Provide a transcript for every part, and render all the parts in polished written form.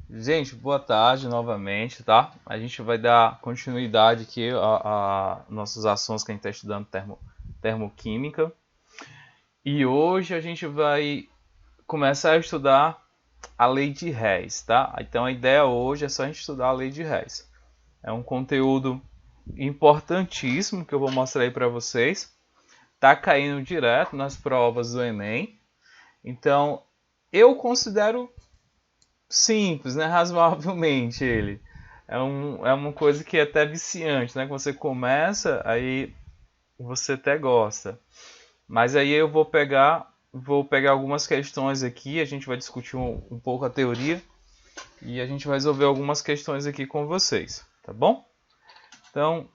Gente, boa tarde novamente, tá? A gente vai dar continuidade aqui a nossos assuntos que a gente está estudando termoquímica. E hoje a gente vai começar a estudar a lei de Hess, tá? Então a ideia hoje é só a gente estudar a lei de Hess. É um conteúdo importantíssimo que eu vou mostrar aí para vocês. Tá caindo direto nas provas do Enem. Então eu considero simples, né? Razoavelmente ele. É uma coisa que é até viciante, né? Que você começa, aí você até gosta. Mas aí eu vou pegar algumas questões aqui, a gente vai discutir um pouco a teoria e a gente vai resolver algumas questões aqui com vocês, tá bom? Então,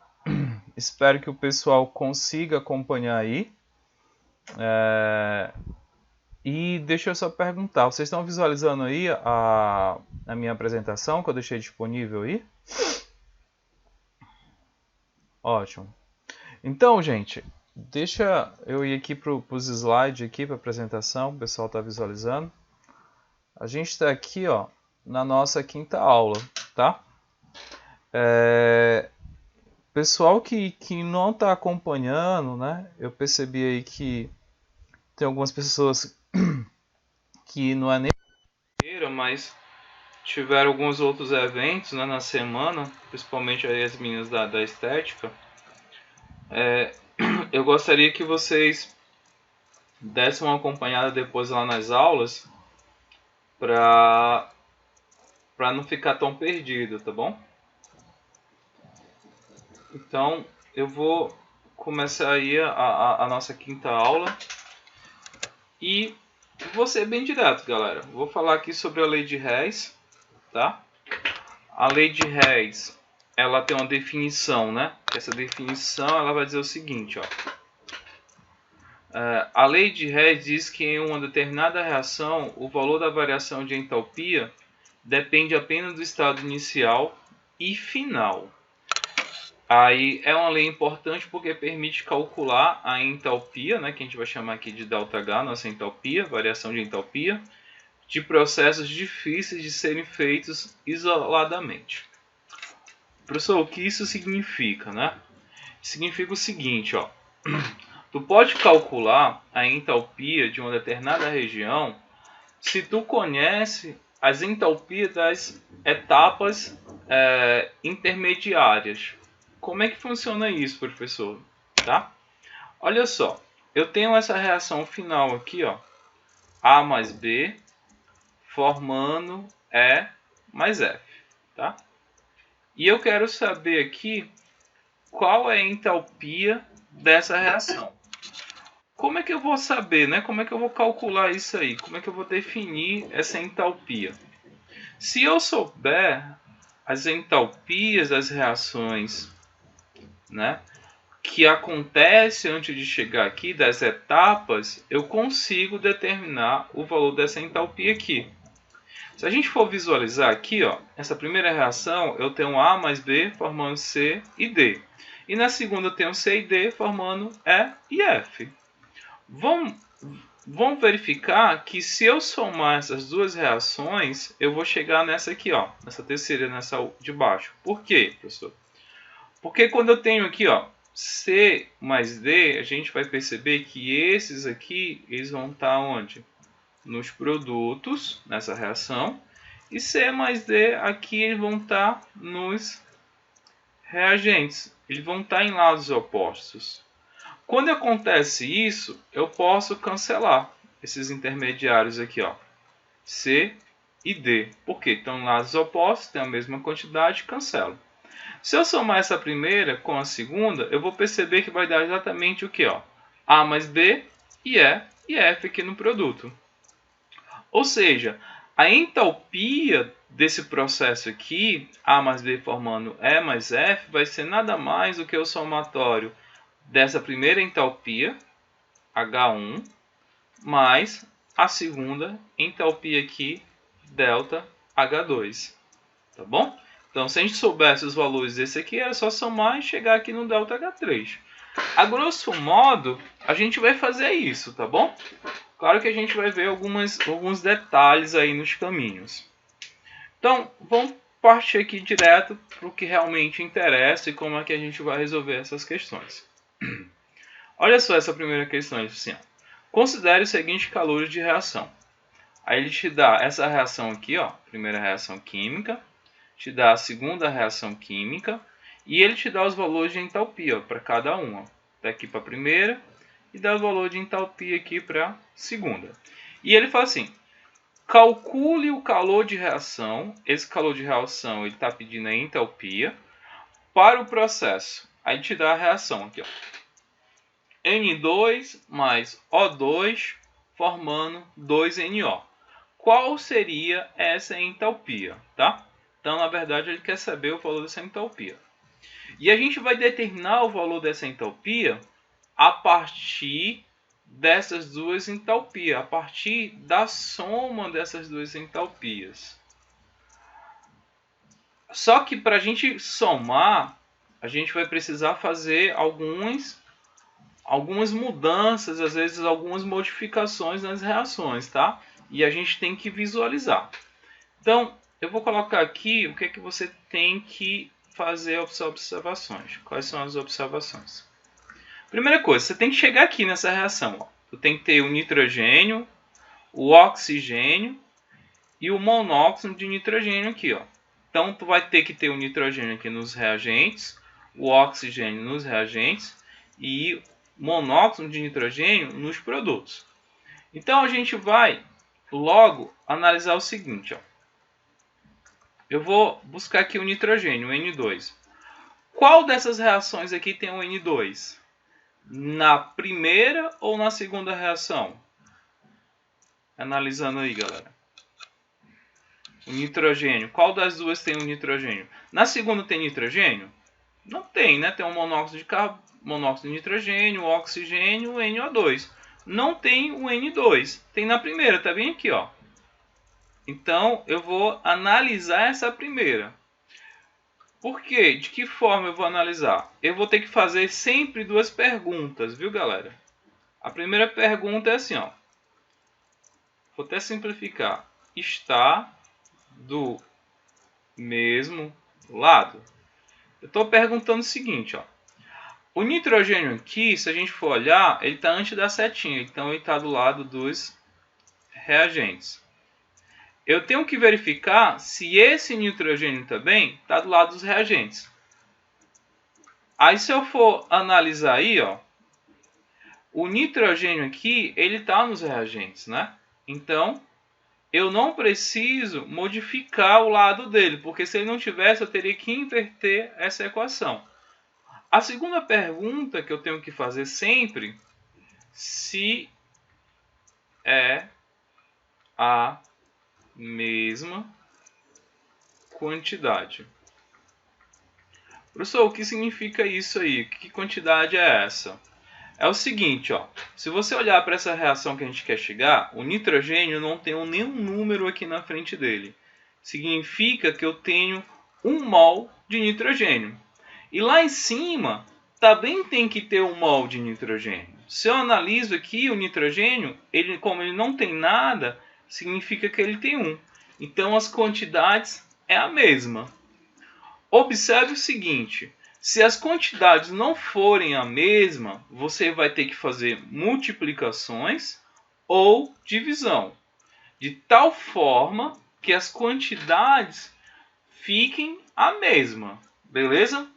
espero que o pessoal consiga acompanhar aí. E deixa eu só perguntar, vocês estão visualizando aí a minha apresentação que eu deixei disponível aí? Ótimo. Então, gente, deixa eu ir aqui para os slides aqui para a apresentação, o pessoal está visualizando. A gente está aqui, ó, na nossa quinta aula, tá? Pessoal que não está acompanhando, né? Eu percebi aí que tem algumas pessoas que não é nem inteira, mas tiveram alguns outros eventos, né, na semana, principalmente aí as meninas da estética. Eu gostaria que vocês dessem uma acompanhada depois lá nas aulas para não ficar tão perdido, tá bom? Então eu vou começar aí a nossa quinta aula e vou ser bem direto, galera. Vou falar aqui sobre a lei de Hess, tá? A lei de Hess, ela tem uma definição, né? Essa definição ela vai dizer o seguinte, ó. A lei de Hess diz que em uma determinada reação o valor da variação de entalpia depende apenas do estado inicial e final. Aí é uma lei importante porque permite calcular a entalpia, né, que a gente vai chamar aqui de ΔH, nossa entalpia, variação de entalpia, de processos difíceis de serem feitos isoladamente. Professor, o que isso significa, né? Significa o seguinte, ó. Tu pode calcular a entalpia de uma determinada região se tu conhece as entalpias das etapas intermediárias. Como é que funciona isso, professor? Tá? Olha só, eu tenho essa reação final aqui, ó, A mais B formando E mais F, tá? E eu quero saber aqui qual é a entalpia dessa reação. Como é que eu vou saber, né? Como é que eu vou calcular isso aí? Como é que eu vou definir essa entalpia? Se eu souber as entalpias das reações, né, que acontece antes de chegar aqui, das etapas, eu consigo determinar o valor dessa entalpia aqui. Se a gente for visualizar aqui, ó, essa primeira reação, eu tenho A mais B formando C e D. E na segunda eu tenho C e D formando E e F. Vamos verificar que se eu somar essas duas reações, eu vou chegar nessa aqui, ó, nessa terceira, nessa de baixo. Por quê, professor? Porque quando eu tenho aqui, ó, C mais D, a gente vai perceber que esses aqui, eles vão estar onde? Nos produtos, nessa reação. E C mais D, aqui eles vão estar nos reagentes. Eles vão estar em lados opostos. Quando acontece isso, eu posso cancelar esses intermediários aqui, ó, C e D. Por quê? Estão em lados opostos, tem a mesma quantidade, cancelo. Se eu somar essa primeira com a segunda, eu vou perceber que vai dar exatamente o que? Ó, A mais B e F aqui no produto. Ou seja, a entalpia desse processo aqui, A mais B formando E mais F, vai ser nada mais do que o somatório dessa primeira entalpia, H1, mais a segunda entalpia aqui, delta H2. Tá bom? Então, se a gente soubesse os valores desse aqui, era só somar e chegar aqui no delta H3. A grosso modo, a gente vai fazer isso, tá bom? Claro que a gente vai ver alguns detalhes aí nos caminhos. Então, vamos partir aqui direto para o que realmente interessa e como é que a gente vai resolver essas questões. Olha só essa primeira questão, assim, ó. Considere os seguintes calores de reação. Aí ele te dá essa reação aqui, ó, primeira reação química, te dá a segunda reação química e ele te dá os valores de entalpia para cada uma. Daqui para a primeira e dá o valor de entalpia aqui para a segunda. E ele fala assim, calcule o calor de reação, esse calor de reação ele está pedindo a entalpia, para o processo. Aí te dá a reação aqui, ó. N2 mais O2 formando 2NO. Qual seria essa entalpia, tá? Então, na verdade, ele quer saber o valor dessa entalpia. E a gente vai determinar o valor dessa entalpia a partir dessas duas entalpias, a partir da soma dessas duas entalpias. Só que para a gente somar, a gente vai precisar fazer algumas mudanças, às vezes algumas modificações nas reações, tá? E a gente tem que visualizar. Então, eu vou colocar aqui o que é que você tem que fazer as observações. Quais são as observações? Primeira coisa, você tem que chegar aqui nessa reação. Ó. Tu tem que ter o nitrogênio, o oxigênio e o monóxido de nitrogênio aqui, ó. Então, tu vai ter que ter o nitrogênio aqui nos reagentes, o oxigênio nos reagentes e monóxido de nitrogênio nos produtos. Então, a gente vai logo analisar o seguinte, ó. Eu vou buscar aqui o nitrogênio, o N2. Qual dessas reações aqui tem o N2? Na primeira ou na segunda reação? Analisando aí, galera. O nitrogênio. Qual das duas tem o nitrogênio? Na segunda tem nitrogênio? Não tem, né? Tem um monóxido de nitrogênio, oxigênio, NO2. Não tem o N2. Tem na primeira, tá bem aqui, ó. Então, eu vou analisar essa primeira. Por quê? De que forma eu vou analisar? Eu vou ter que fazer sempre duas perguntas, viu, galera? A primeira pergunta é assim, ó. Vou até simplificar. Está do mesmo lado? Eu estou perguntando o seguinte, ó. O nitrogênio aqui, se a gente for olhar, ele está antes da setinha. Então, ele está do lado dos reagentes. Eu tenho que verificar se esse nitrogênio também está do lado dos reagentes. Aí, se eu for analisar aí, ó, o nitrogênio aqui, ele está nos reagentes, né? Então, eu não preciso modificar o lado dele, porque se ele não tivesse, eu teria que inverter essa equação. A segunda pergunta que eu tenho que fazer sempre, se é a mesma quantidade. Professor, o que significa isso aí? Que quantidade é essa? É o seguinte, ó. Se você olhar para essa reação que a gente quer chegar, o nitrogênio não tem nenhum número aqui na frente dele. Significa que eu tenho 1 mol de nitrogênio. E lá em cima também tem que ter 1 mol de nitrogênio. Se eu analiso aqui o nitrogênio, como ele não tem nada, significa que ele tem 1. Então as quantidades é a mesma. Observe o seguinte, se as quantidades não forem a mesma, você vai ter que fazer multiplicações ou divisão, de tal forma que as quantidades fiquem a mesma, beleza?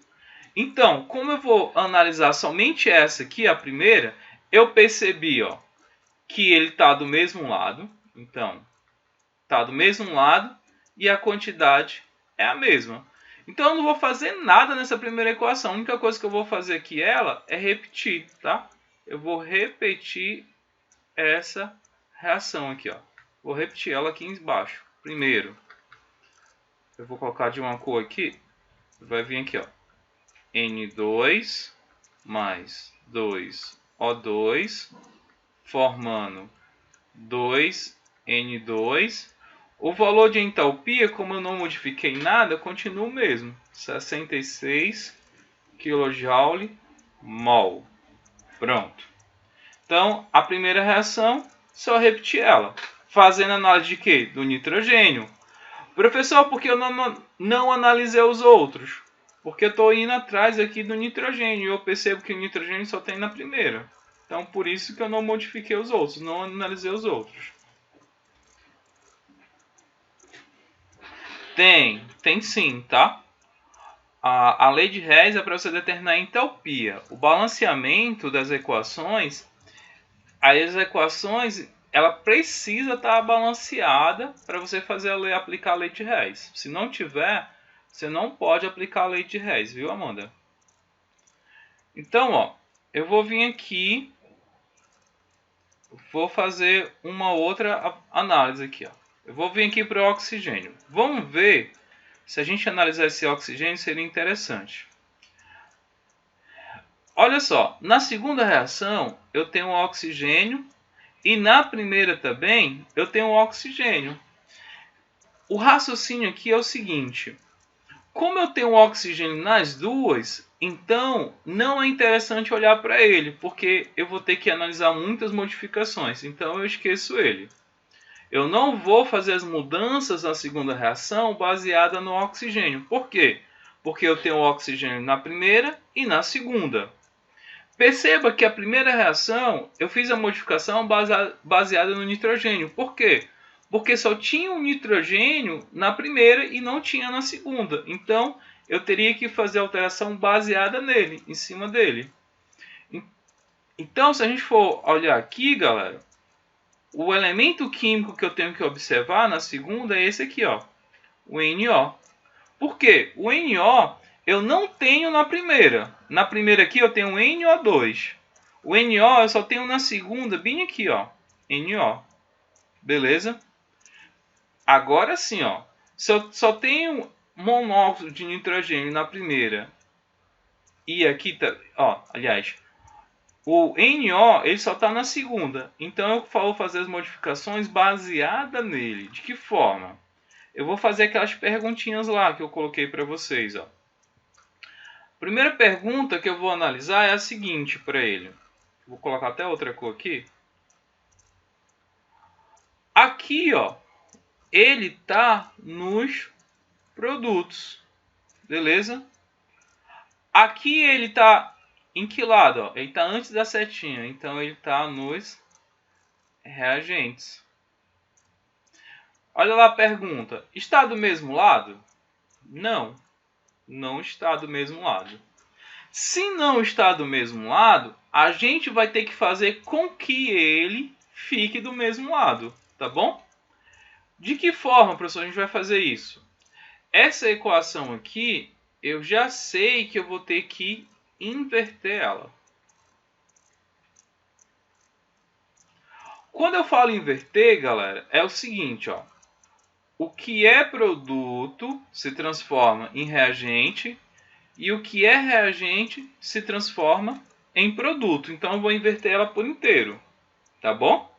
Então, como eu vou analisar somente essa aqui, a primeira, eu percebi, ó, que ele está do mesmo lado. Então, está do mesmo lado e a quantidade é a mesma. Então, eu não vou fazer nada nessa primeira equação. A única coisa que eu vou fazer aqui é repetir, tá? Eu vou repetir essa reação aqui, ó. Vou repetir ela aqui embaixo. Primeiro, eu vou colocar de uma cor aqui. Vai vir aqui, ó. N2 mais 2O2 formando 2N2. O valor de entalpia, como eu não modifiquei nada, continua o mesmo. 66 kJ mol. Pronto. Então, a primeira reação, só repetir ela. Fazendo análise de quê? Do nitrogênio. Professor, por que eu não analisei os outros? Porque eu estou indo atrás aqui do nitrogênio e eu percebo que o nitrogênio só tem na primeira. Então, por isso que eu não modifiquei os outros, não analisei os outros. Tem sim, tá? A lei de Hess é para você determinar a entalpia. O balanceamento das equações, as equações, ela precisa estar balanceada para você aplicar a lei de Hess. Se não tiver, você não pode aplicar a lei de Hess, viu, Amanda? Então, ó, eu vou vir aqui, vou fazer uma outra análise aqui, ó. Eu vou vir aqui para o oxigênio. Vamos ver se a gente analisar esse oxigênio seria interessante. Olha só, na segunda reação eu tenho um oxigênio e na primeira também eu tenho um oxigênio. O raciocínio aqui é o seguinte: como eu tenho um oxigênio nas duas, então não é interessante olhar para ele, porque eu vou ter que analisar muitas modificações, então eu esqueço ele. Eu não vou fazer as mudanças na segunda reação baseada no oxigênio. Por quê? Porque eu tenho o oxigênio na primeira e na segunda. Perceba que a primeira reação eu fiz a modificação baseada no nitrogênio. Por quê? Porque só tinha o nitrogênio na primeira e não tinha na segunda. Então eu teria que fazer a alteração baseada nele, em cima dele. Então, se a gente for olhar aqui, galera, o elemento químico que eu tenho que observar na segunda é esse aqui, ó, o NO. Por quê? O NO eu não tenho na primeira. Na primeira aqui eu tenho o NO2. O NO eu só tenho na segunda, bem aqui, ó, NO. Beleza? Agora sim, ó, se eu só tenho monóxido de nitrogênio na primeira e aqui tá, ó, aliás, o NO ele só está na segunda. Então eu vou fazer as modificações baseadas nele. De que forma? Eu vou fazer aquelas perguntinhas lá que eu coloquei para vocês, ó. Primeira pergunta que eu vou analisar é a seguinte para ele. Vou colocar até outra cor aqui. Aqui, ó, ele tá nos produtos. Beleza? Aqui ele tá em que lado, ó? Ele tá antes da setinha, então ele tá nos reagentes. Olha lá a pergunta. Está do mesmo lado? Não. Não está do mesmo lado. Se não está do mesmo lado, a gente vai ter que fazer com que ele fique do mesmo lado, tá bom? De que forma, professor, a gente vai fazer isso? Essa equação aqui, eu já sei que eu vou ter que inverter ela. Quando eu falo inverter, galera, é o seguinte, ó. O que é produto se transforma em reagente e o que é reagente se transforma em produto. Então eu vou inverter ela por inteiro, tá bom?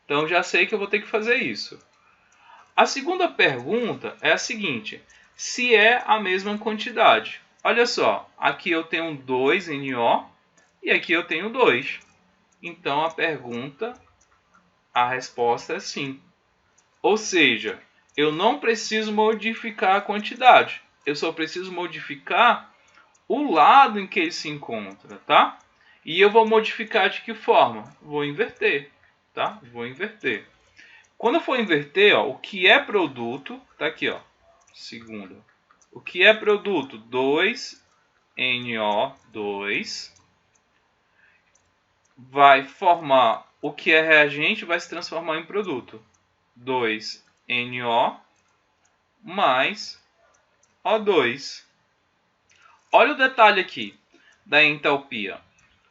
Então já sei que eu vou ter que fazer isso. A segunda pergunta é a seguinte: se é a mesma quantidade. Olha só, aqui eu tenho 2 NO e aqui eu tenho 2. Então a resposta é sim. Ou seja, eu não preciso modificar a quantidade. Eu só preciso modificar o lado em que ele se encontra, tá? E eu vou modificar de que forma? Vou inverter, tá? Vou inverter. Quando eu for inverter, ó, o que é produto, tá aqui, ó, segunda. O que é produto? 2NO2 vai formar o que é reagente, vai se transformar em produto. 2NO mais O2. Olha o detalhe aqui da entalpia.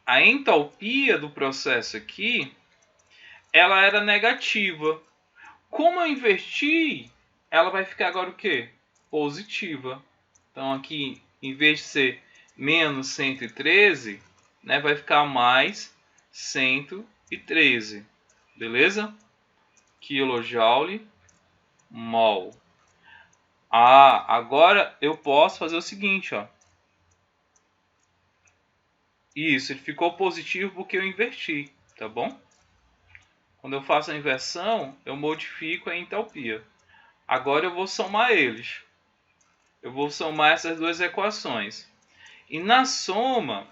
A entalpia do processo aqui, ela era negativa. Como eu inverti, ela vai ficar agora o quê? Positiva. Então aqui, em vez de ser menos 113, né, vai ficar mais 113. Beleza? Kilojoule mol. Agora eu posso fazer o seguinte, ó. Isso, ele ficou positivo porque eu inverti, tá bom? Quando eu faço a inversão, eu modifico a entalpia. Agora eu vou somar eles. Eu vou somar essas duas equações. E na soma,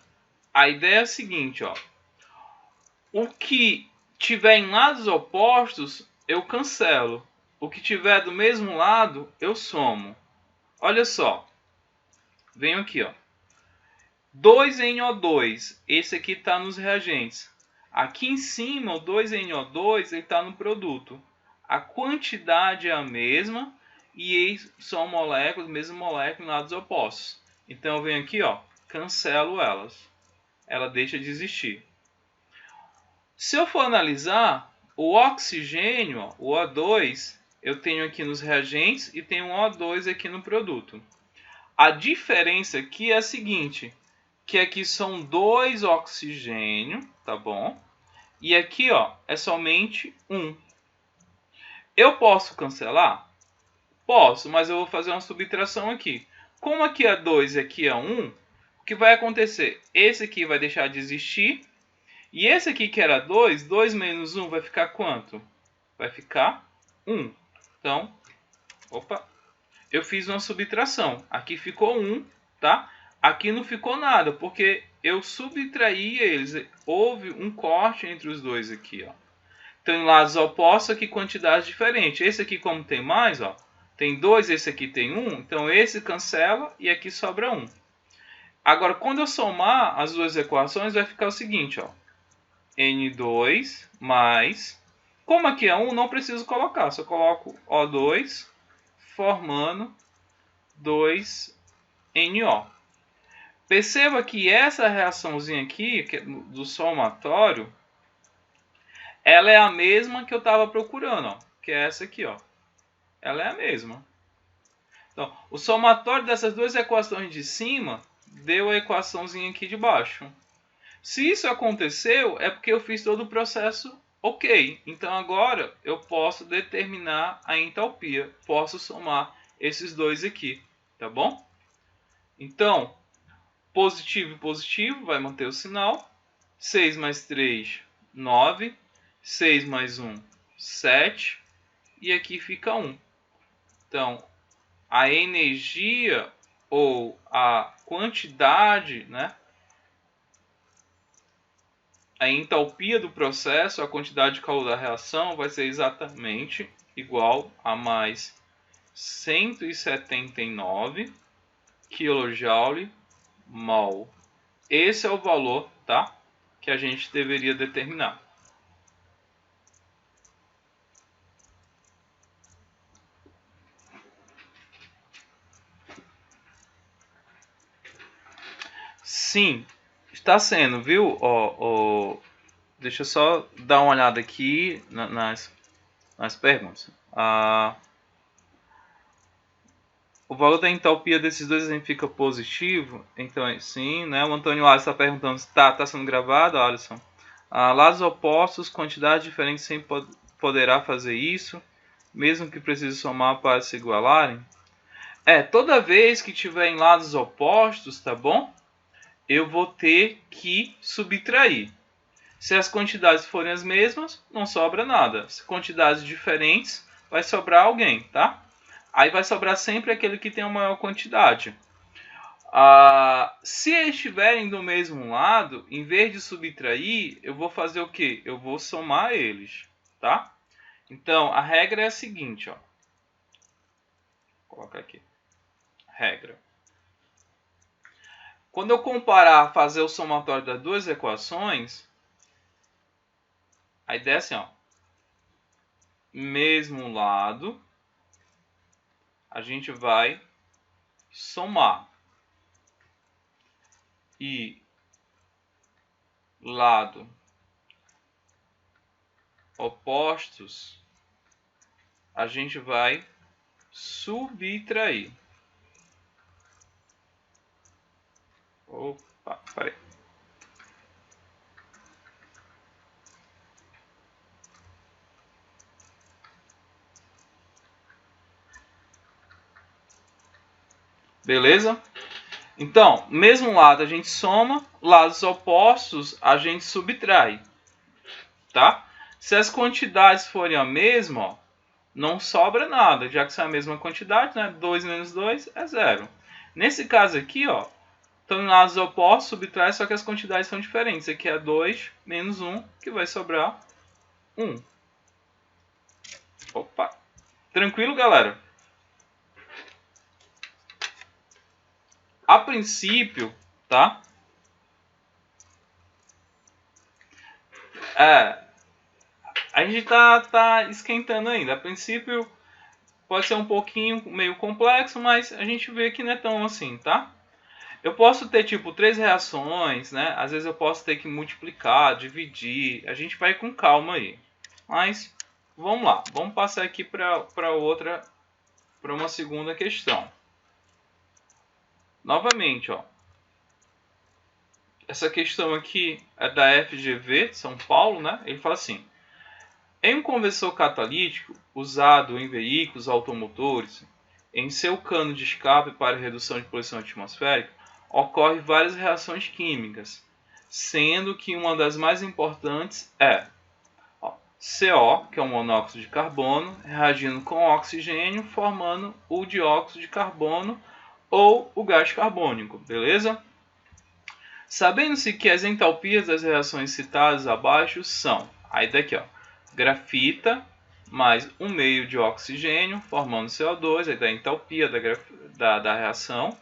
a ideia é a seguinte, ó. O que tiver em lados opostos, eu cancelo. O que tiver do mesmo lado, eu somo. Olha só. Venho aqui, ó. 2NO2. Esse aqui está nos reagentes. Aqui em cima, o 2NO2 está no produto. A quantidade é a mesma e são moléculas, mesmo molécula em lados opostos. Então eu venho aqui, ó, cancelo elas. Ela deixa de existir. Se eu for analisar, o oxigênio, ó, o O2, eu tenho aqui nos reagentes e tenho um O2 aqui no produto. A diferença aqui é a seguinte, que aqui são 2 oxigênio, tá bom? E aqui, ó, é somente 1. Eu posso cancelar? Posso, mas eu vou fazer uma subtração aqui. Como aqui é 2 e aqui é 1, o que vai acontecer? Esse aqui vai deixar de existir. E esse aqui que era 2, 2 menos 1 vai ficar quanto? Vai ficar 1. Então, opa, eu fiz uma subtração. Aqui ficou 1, tá? Aqui não ficou nada, porque eu subtraí eles. Houve um corte entre os dois aqui, ó. Então, em lados opostos, aqui quantidades diferentes. Esse aqui, como tem mais, ó, tem 2, esse aqui tem 1. Então, esse cancela e aqui sobra 1. Agora, quando eu somar as duas equações, vai ficar o seguinte, ó. N2 mais... Como aqui é 1, não preciso colocar. Só coloco O2 formando 2NO. Perceba que essa reaçãozinha aqui, do somatório, ela é a mesma que eu estava procurando, ó, que é essa aqui, ó. Ela é a mesma. Então, o somatório dessas duas equações de cima deu a equaçãozinha aqui de baixo. Se isso aconteceu, é porque eu fiz todo o processo ok. Então, agora eu posso determinar a entalpia. Posso somar esses dois aqui, tá bom? Então, positivo e positivo vai manter o sinal. 6 mais 3, 9. 6 mais 1, 7. E aqui fica 1. Então, a energia ou a quantidade, né? A entalpia do processo, a quantidade de calor da reação, vai ser exatamente igual a mais 179 kJ/mol. Esse é o valor, tá? Que a gente deveria determinar. Sim, está sendo, viu? Deixa eu só dar uma olhada aqui nas perguntas. O valor da entalpia desses dois exemplos fica positivo, então sim, né? O Antônio Alisson está perguntando se está sendo gravado, Alisson. Lados opostos, quantidades diferentes sempre poderá fazer isso, mesmo que precise somar para se igualarem. Toda vez que tiver em lados opostos, tá bom? Eu vou ter que subtrair. Se as quantidades forem as mesmas, não sobra nada. Se quantidades diferentes, vai sobrar alguém, tá? Aí vai sobrar sempre aquele que tem a maior quantidade. Se eles estiverem do mesmo lado, em vez de subtrair, eu vou fazer o quê? Eu vou somar eles, tá? Então, a regra é a seguinte, ó. Vou colocar aqui. Regra. Quando eu comparar, fazer o somatório das duas equações, a ideia é assim, ó. Mesmo lado, a gente vai somar. E lado opostos, a gente vai subtrair. Opa, peraí. Beleza? Então, mesmo lado a gente soma, lados opostos a gente subtrai. Tá? Se as quantidades forem a mesma, ó, não sobra nada, já que são a mesma quantidade, né? 2 menos 2 é 0. Nesse caso aqui, ó, estão em lados opostos, subtrai, só que as quantidades são diferentes. Aqui é 2 menos 1, que vai sobrar 1. Opa! Tranquilo, galera? A princípio, tá? A gente tá esquentando ainda. A princípio pode ser um pouquinho meio complexo, mas a gente vê que não é tão assim, tá? Eu posso ter tipo 3 reações, né? Às vezes eu posso ter que multiplicar, dividir. A gente vai com calma aí. Mas vamos lá, vamos passar aqui para uma segunda questão. Novamente, ó. Essa questão aqui é da FGV de São Paulo, né? Ele fala assim: em um conversor catalítico usado em veículos automotores, em seu cano de escape para redução de poluição atmosférica, ocorrem várias reações químicas, sendo que uma das mais importantes é CO, que é o monóxido de carbono, reagindo com oxigênio, formando o dióxido de carbono ou o gás carbônico, beleza? Sabendo-se que as entalpias das reações citadas abaixo são, aí daqui ó, grafita mais 1,5 de oxigênio, formando CO2, aí da entalpia da reação.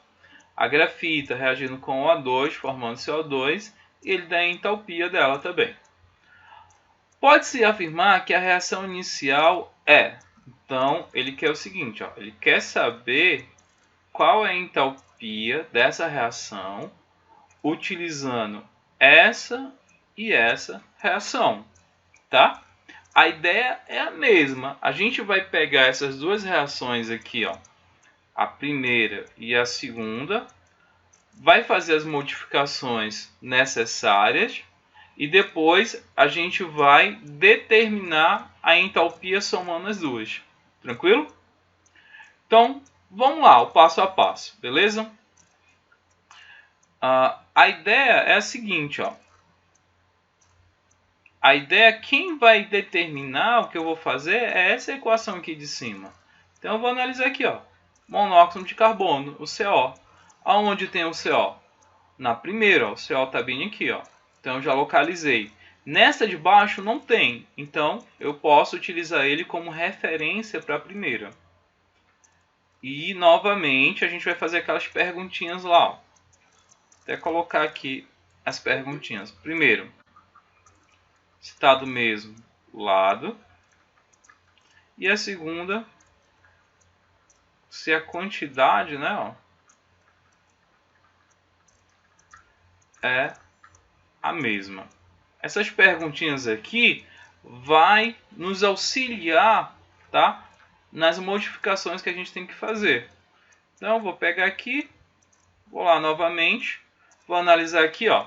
A grafita reagindo com O2, formando CO2, e ele dá a entalpia dela também. Pode-se afirmar que a reação inicial é, então ele quer o seguinte, ó, ele quer saber qual é a entalpia dessa reação utilizando essa e essa reação, tá? A ideia é a mesma. A gente vai pegar essas duas reações aqui, ó, a primeira e a segunda, vai fazer as modificações necessárias e depois a gente vai determinar a entalpia somando as duas. Tranquilo? Então, vamos lá, o passo a passo, beleza? A ideia é a seguinte, ó. A ideia, quem vai determinar o que eu vou fazer é essa equação aqui de cima. Então eu vou analisar aqui, ó. Monóxido de carbono, o CO. Aonde tem o CO? Na primeira, ó. O CO está bem aqui, ó. Então eu já localizei. Nessa de baixo não tem, então eu posso utilizar ele como referência para a primeira. E novamente a gente vai fazer aquelas perguntinhas lá, ó. Até colocar aqui as perguntinhas. Primeiro, se está do mesmo lado. E a segunda, se a quantidade, né, ó, é a mesma. Essas perguntinhas aqui vai nos auxiliar, tá, nas modificações que a gente tem que fazer. Então, vou pegar aqui, vou lá novamente, vou analisar aqui, ó.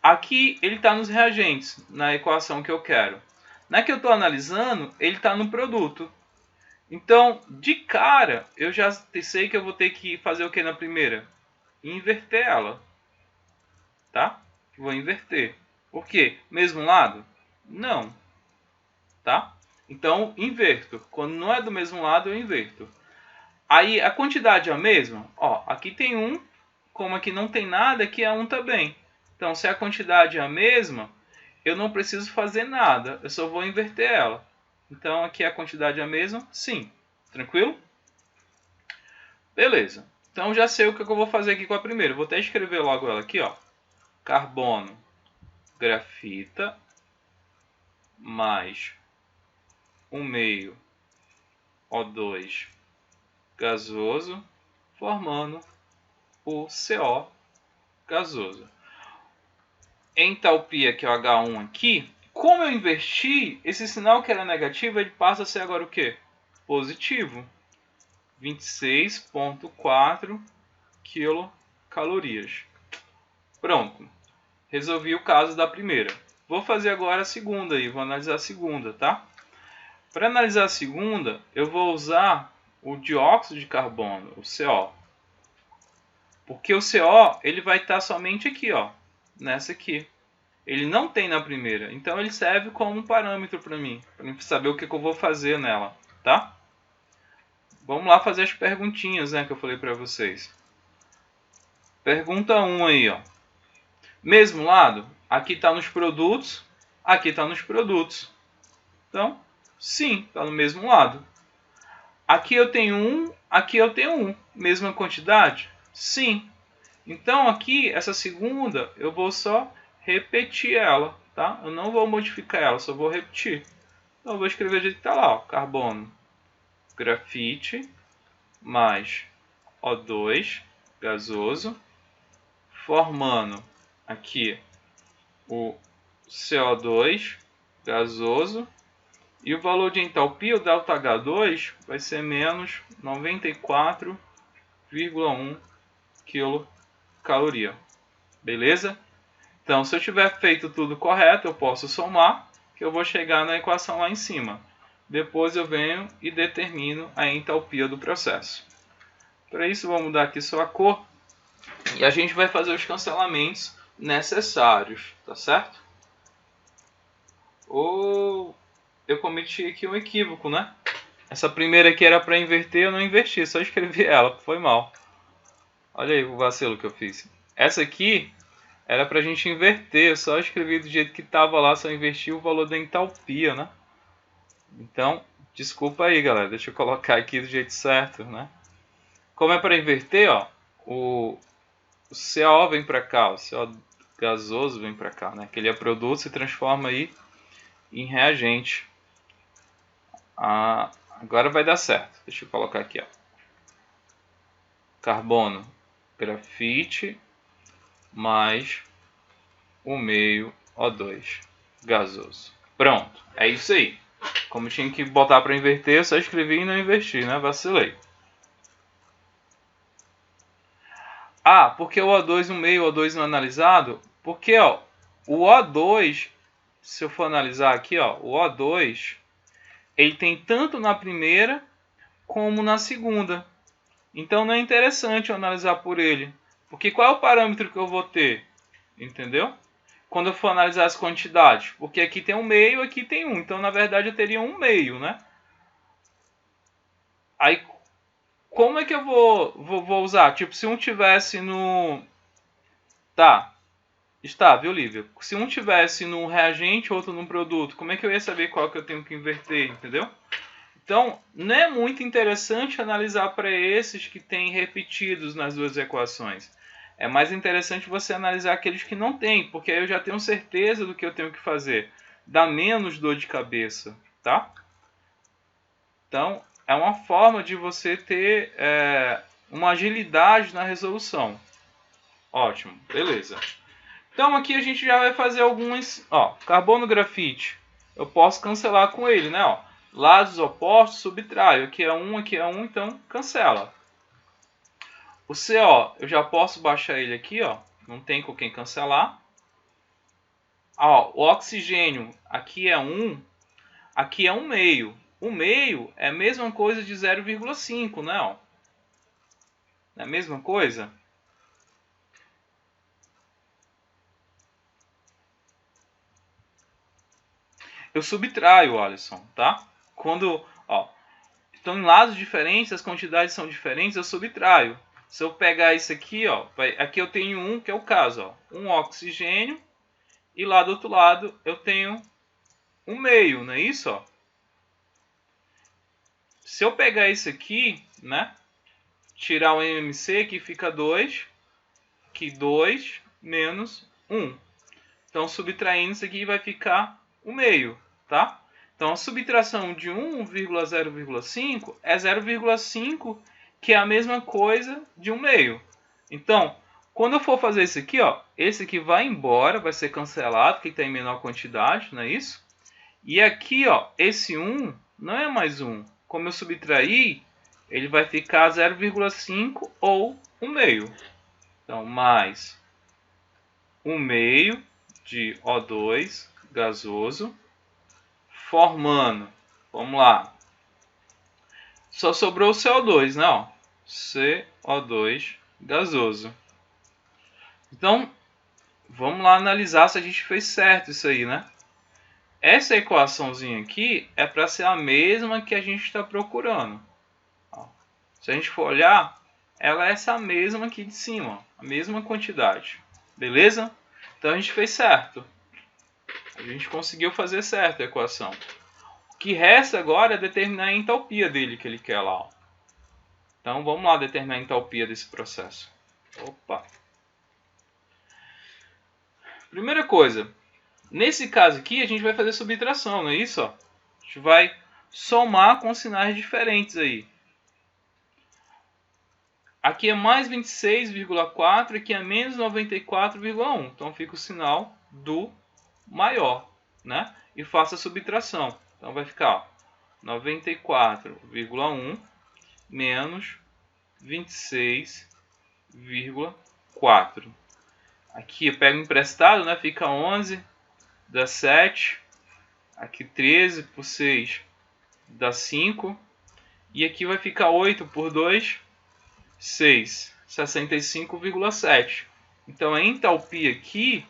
Aqui ele está nos reagentes, na equação que eu quero. Na que eu estou analisando, ele está no produto. Então, de cara, eu já sei que eu vou ter que fazer o que na primeira? Inverter ela. Tá? Vou inverter. Por quê? Mesmo lado? Não. Tá? Então, inverto. Quando não é do mesmo lado, eu inverto. Aí, a quantidade é a mesma? Ó, aqui tem 1, como aqui não tem nada, aqui é 1 também. Então, se a quantidade é a mesma, eu não preciso fazer nada, eu só vou inverter ela. Então, aqui a quantidade é a mesma? Sim. Tranquilo? Beleza. Então, já sei o que eu vou fazer aqui com a primeira. Vou até escrever logo ela aqui, ó. Carbono, grafita, mais 1,5 O2 gasoso, formando o CO gasoso. Entalpia, que é o H1 aqui, como eu inverti, esse sinal que era negativo, ele passa a ser agora o quê? Positivo. 26,4 quilocalorias. Pronto. Resolvi o caso da primeira. Vou fazer agora a segunda aí, vou analisar a segunda, tá? Para analisar a segunda, eu vou usar o dióxido de carbono, o CO. Porque o CO, ele vai estar somente aqui, ó, nessa aqui. Ele não tem na primeira, então ele serve como um parâmetro para mim saber o que eu vou fazer nela. tá? Vamos lá fazer as perguntinhas, né, que eu falei para vocês. Pergunta 1 aí, ó. Mesmo lado? Aqui está nos produtos, aqui está nos produtos. Então, sim, está no mesmo lado. Aqui eu tenho 1, aqui eu tenho 1. Mesma quantidade? Sim. Então, aqui, essa segunda, eu vou só repetir ela, tá? Eu não vou modificar ela, só vou repetir. Então, eu vou escrever do jeito que está lá, ó. Carbono, grafite, mais O2 gasoso, formando aqui o CO2 gasoso, e o valor de entalpia, o ΔH2, vai ser menos 94,1 quilocaloria. Beleza? Então, se eu tiver feito tudo correto, eu posso somar, que eu vou chegar na equação lá em cima. Depois eu venho e determino a entalpia do processo. Para isso, vou mudar aqui só a cor. E a gente vai fazer os cancelamentos necessários, tá certo? Ou eu cometi aqui um equívoco, né? Essa primeira aqui era para inverter, eu não inverti, só escrevi ela, foi mal. Olha aí o vacilo que eu fiz. Essa aqui era para a gente inverter, eu só escrevi do jeito que estava lá, só inverti o valor da entalpia, né? Então, desculpa aí, galera, deixa eu colocar aqui do jeito certo, né? Como é para inverter, ó, o CO vem para cá, o CO gasoso vem para cá, né? Que ele é produto, se transforma aí em reagente. Agora vai dar certo. Deixa eu colocar aqui, ó. Carbono, grafite, mais o meio O2 gasoso. Pronto, é isso aí. Como tinha que botar para inverter, eu só escrevi e não inverti, né? Vacilei. Porque o O2 no meio, o O2 não analisado? Porque, ó, o O2, se eu for analisar aqui, ó, o O2, ele tem tanto na primeira como na segunda. Então não é interessante eu analisar por ele. Porque qual é o parâmetro que eu vou ter? Entendeu? Quando eu for analisar as quantidades. Porque aqui tem um meio, aqui tem um. Então, na verdade, eu teria um meio, né? Aí, como é que eu vou usar? Tipo, se um tivesse no... Tá. Está, viu, Lívia? Se um tivesse no reagente, outro no produto, como é que eu ia saber qual que eu tenho que inverter, entendeu? Então, não é muito interessante analisar para esses que têm repetidos nas duas equações. É mais interessante você analisar aqueles que não têm, porque aí eu já tenho certeza do que eu tenho que fazer. Dá menos dor de cabeça, tá? Então, é uma forma de você ter uma agilidade na resolução. Ótimo, beleza. Então, aqui a gente já vai fazer alguns... Ó, carbono grafite, eu posso cancelar com ele, né? Ó. Lados opostos, subtraio. Aqui é 1, então cancela. O CO, eu já posso baixar ele aqui, ó. Não tem com quem cancelar. Ó, o oxigênio, aqui é 1, aqui é 1 meio. O meio é a mesma coisa de 0,5, né? Ó. É a mesma coisa? Eu subtraio, Alisson, tá? Quando, ó, estão em lados diferentes, as quantidades são diferentes, eu subtraio. Se eu pegar isso aqui, ó, aqui eu tenho 1, que é o caso, ó, um oxigênio, e lá do outro lado eu tenho um meio, não é isso? Ó? Se eu pegar isso aqui, né, tirar o MMC, que fica 2, que 2 menos 1. Então, subtraindo isso aqui vai ficar o meio, tá? Então, a subtração de 1,0,5 é 0,5, que é a mesma coisa de 1 meio. Então, quando eu for fazer isso aqui, ó, esse aqui vai embora, vai ser cancelado, que está em menor quantidade, não é isso? E aqui, ó, esse 1 não é mais 1. Como eu subtraí, ele vai ficar 0,5 ou 1 meio. Então, mais 1 meio de O2 gasoso, formando, vamos lá, só sobrou o CO2, né? Ó, CO2 gasoso. Então, vamos lá analisar se a gente fez certo isso aí, né? essa equaçãozinha aqui é para ser a mesma que a gente está procurando. Ó, se a gente for olhar, ela é essa mesma aqui de cima, a mesma quantidade. Beleza? Então a gente fez certo. A gente conseguiu fazer certo a equação. O que resta agora é determinar a entalpia dele que ele quer lá. Ó. Então vamos lá determinar a entalpia desse processo. Opa! Primeira coisa, nesse caso aqui a gente vai fazer subtração, não é isso? Ó? A gente vai somar com sinais diferentes aí. Aqui é mais 26,4, aqui é menos 94,1. Então fica o sinal do maior, né? E faça a subtração. Então vai ficar 94,1 menos 26,4. Aqui eu pego emprestado, né? Fica 11, dá 7. Aqui 13 por 6 dá 5. E aqui vai ficar 8 por 2, 6. 65,7. Então a entalpia aqui...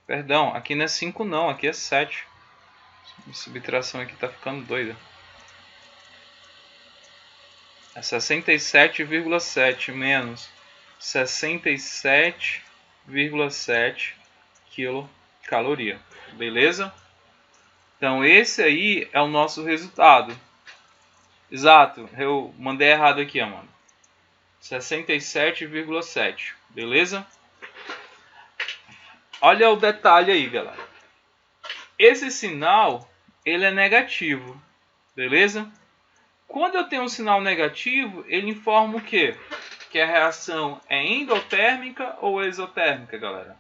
Perdão, aqui não é 5 não, aqui é 7. A subtração aqui tá ficando doida. É 67,7 menos 67,7 quilocaloria. Beleza? Então esse aí é o nosso resultado. Exato, eu mandei errado aqui, mano. 67,7. Beleza? Olha o detalhe aí, galera. Esse sinal, ele é negativo. Beleza? Quando eu tenho um sinal negativo, ele informa o quê? Que a reação é endotérmica ou exotérmica, galera?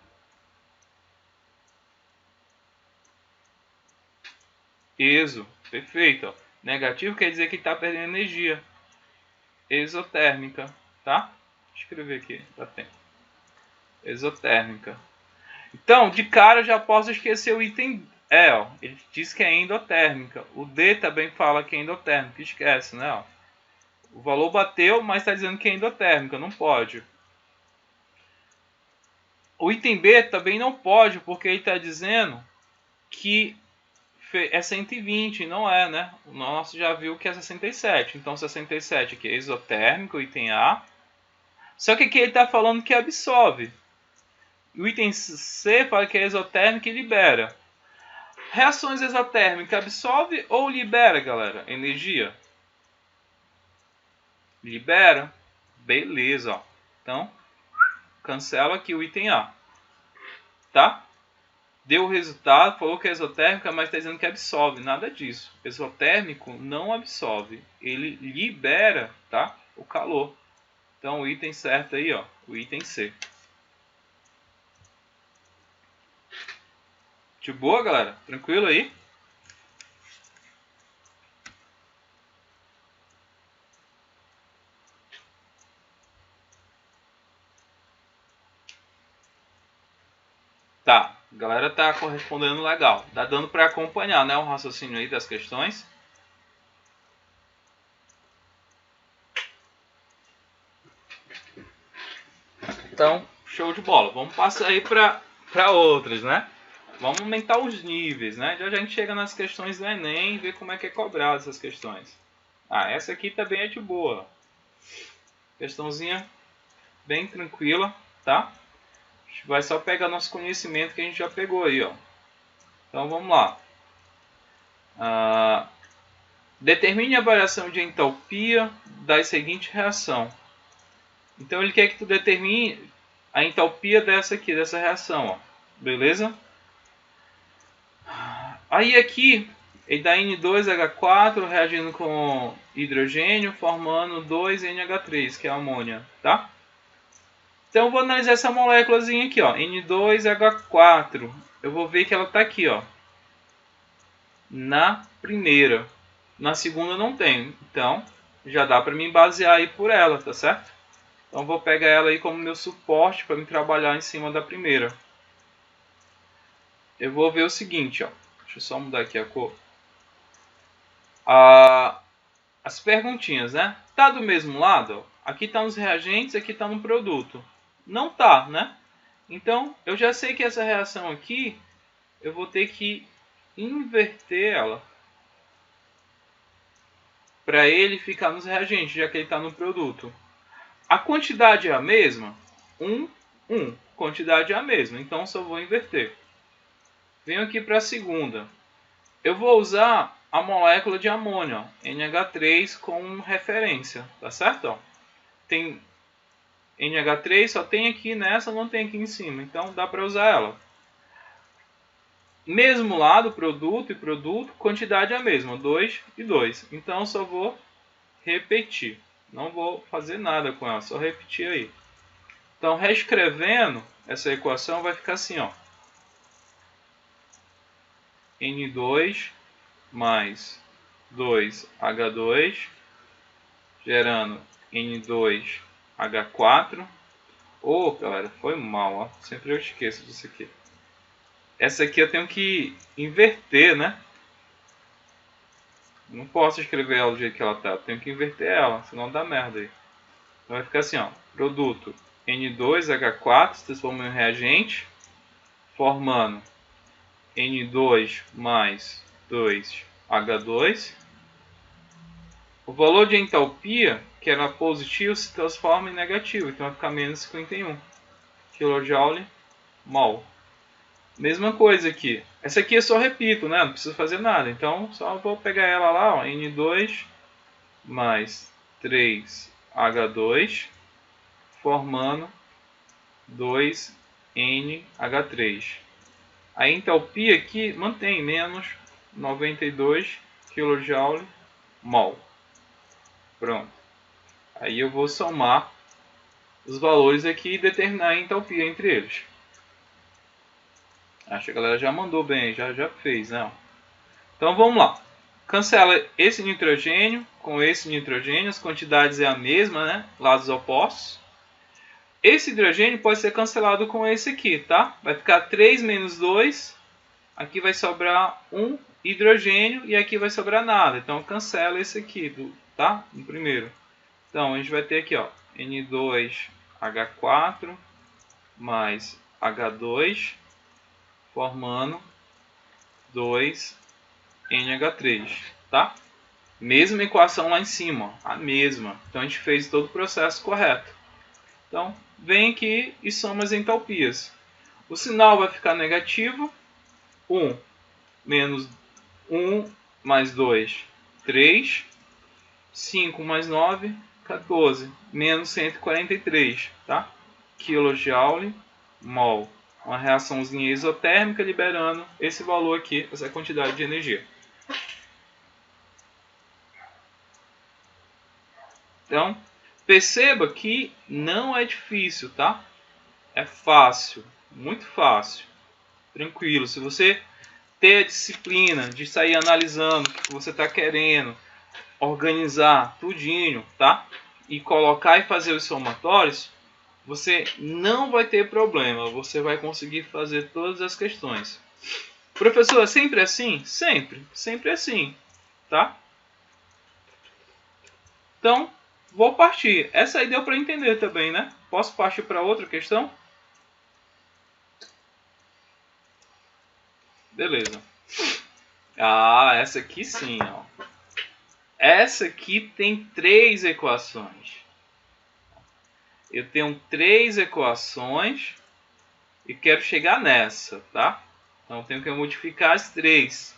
Exo, perfeito. Ó. Negativo quer dizer que está perdendo energia. Exotérmica, tá? Vou escrever aqui, dá tempo. Exotérmica. Então, de cara eu já posso esquecer o item E, ó. Ele diz que é endotérmica. O D também fala que é endotérmica. Esquece, né? Ó. O valor bateu, mas está dizendo que é endotérmica. Não pode. O item B também não pode, porque ele está dizendo que é 120, não é, né? O nosso já viu que é 67. Então 67 aqui é exotérmico, o item A. Só que aqui ele está falando que absorve. O item C fala que é exotérmico e libera. Reações exotérmicas absorve ou libera, galera? Energia? Libera. Beleza, ó. Então, cancela aqui o item A. Tá? Deu o resultado, falou que é exotérmica, mas está dizendo que absorve. Nada disso. Exotérmico não absorve. Ele libera, tá? O calor. Então, o item certo aí, ó. O item C. De boa, galera? Tranquilo aí? Tá, a galera tá correspondendo legal. Tá dando para acompanhar, né, o raciocínio aí das questões. Então, show de bola. Vamos passar aí para outras, né? Vamos aumentar os níveis, né? Já a gente chega nas questões do Enem e vê como é que é cobrado essas questões. Ah, essa aqui também é de boa. Questãozinha bem tranquila, tá? A gente vai só pegar nosso conhecimento que a gente já pegou aí, ó. Então vamos lá. Determine a variação de entalpia da seguinte reação. Então ele quer que tu determine a entalpia dessa aqui, dessa reação, ó. Beleza? Aí aqui ele dá N2H4 reagindo com hidrogênio, formando 2NH3, que é a amônia, tá? Então eu vou analisar essa moléculazinha aqui, ó, N2H4. Eu vou ver que ela está aqui, ó, na primeira. Na segunda não tem, então já dá para me basear aí por ela, tá certo? Então vou pegar ela aí como meu suporte para me trabalhar em cima da primeira. Eu vou ver o seguinte, ó. Deixa eu só mudar aqui a cor. As perguntinhas, né? Tá do mesmo lado? Ó. Aqui tá nos reagentes, aqui tá no produto. não tá, né? Então, eu já sei que essa reação aqui, eu vou ter que inverter ela para ele ficar nos reagentes, já que ele está no produto. A quantidade é a mesma? 1, 1. Quantidade é a mesma, então só vou inverter. Venho aqui para a segunda. Eu vou usar a molécula de amônio, ó, NH3, como referência, tá certo? Ó, tem NH3, só tem aqui nessa, não tem aqui em cima, então dá para usar ela. Mesmo lado, produto e produto, quantidade é a mesma, 2 e 2. Então só vou repetir, não vou fazer nada com ela, só repetir aí. Então, reescrevendo, essa equação vai ficar assim, ó. N2 mais 2H2, gerando N2H4. Oh, galera, foi mal, ó. Sempre eu esqueço disso aqui. Essa aqui eu tenho que inverter, né? Não posso escrever ela do jeito que ela tá. Eu tenho que inverter ela, senão dá merda aí. Então vai ficar assim, ó. Produto N2H4 se transforma em reagente, formando N2 mais 2H2. O valor de entalpia, que era positivo, se transforma em negativo. Então vai ficar menos 51 kJ mol. Mesma coisa aqui. Essa aqui eu só repito, né? Não preciso fazer nada. Então só vou pegar ela lá, ó. N2 mais 3H2 formando 2NH3. A entalpia aqui mantém menos 92 kJ mol. Pronto. Aí eu vou somar os valores aqui e determinar a entalpia entre eles. Acho que a galera já mandou bem, já fez, né? Então vamos lá. Cancela esse nitrogênio com esse nitrogênio, as quantidades é a mesma, né? Lados opostos. Esse hidrogênio pode ser cancelado com esse aqui, tá? Vai ficar 3 menos 2. Aqui vai sobrar 1 hidrogênio e aqui vai sobrar nada. Então cancela esse aqui, tá? No primeiro. Então a gente vai ter aqui, ó, N2H4 mais H2 formando 2NH3, tá? Mesma equação lá em cima, ó, a mesma. Então a gente fez todo o processo correto. Então vem aqui e soma as entalpias. O sinal vai ficar negativo. 1 menos 1 mais 2, 3. 5 mais 9, 14. Menos 143, tá? Kilojoule mol. Uma reaçãozinha isotérmica liberando esse valor aqui, essa quantidade de energia. Então, perceba que não é difícil, tá? É fácil, muito fácil. Tranquilo. Se você ter a disciplina de sair analisando o que você está querendo, organizar tudinho, tá? E colocar e fazer os somatórios, você não vai ter problema. Você vai conseguir fazer todas as questões. Professor, é sempre assim? Sempre assim, tá? Então, vou partir. Essa aí deu para entender também, né? Posso partir para outra questão? Beleza. Ah, essa aqui sim, ó. Essa aqui tem 3 equações. Eu tenho 3 equações e quero chegar nessa, tá? Então tenho que modificar as 3.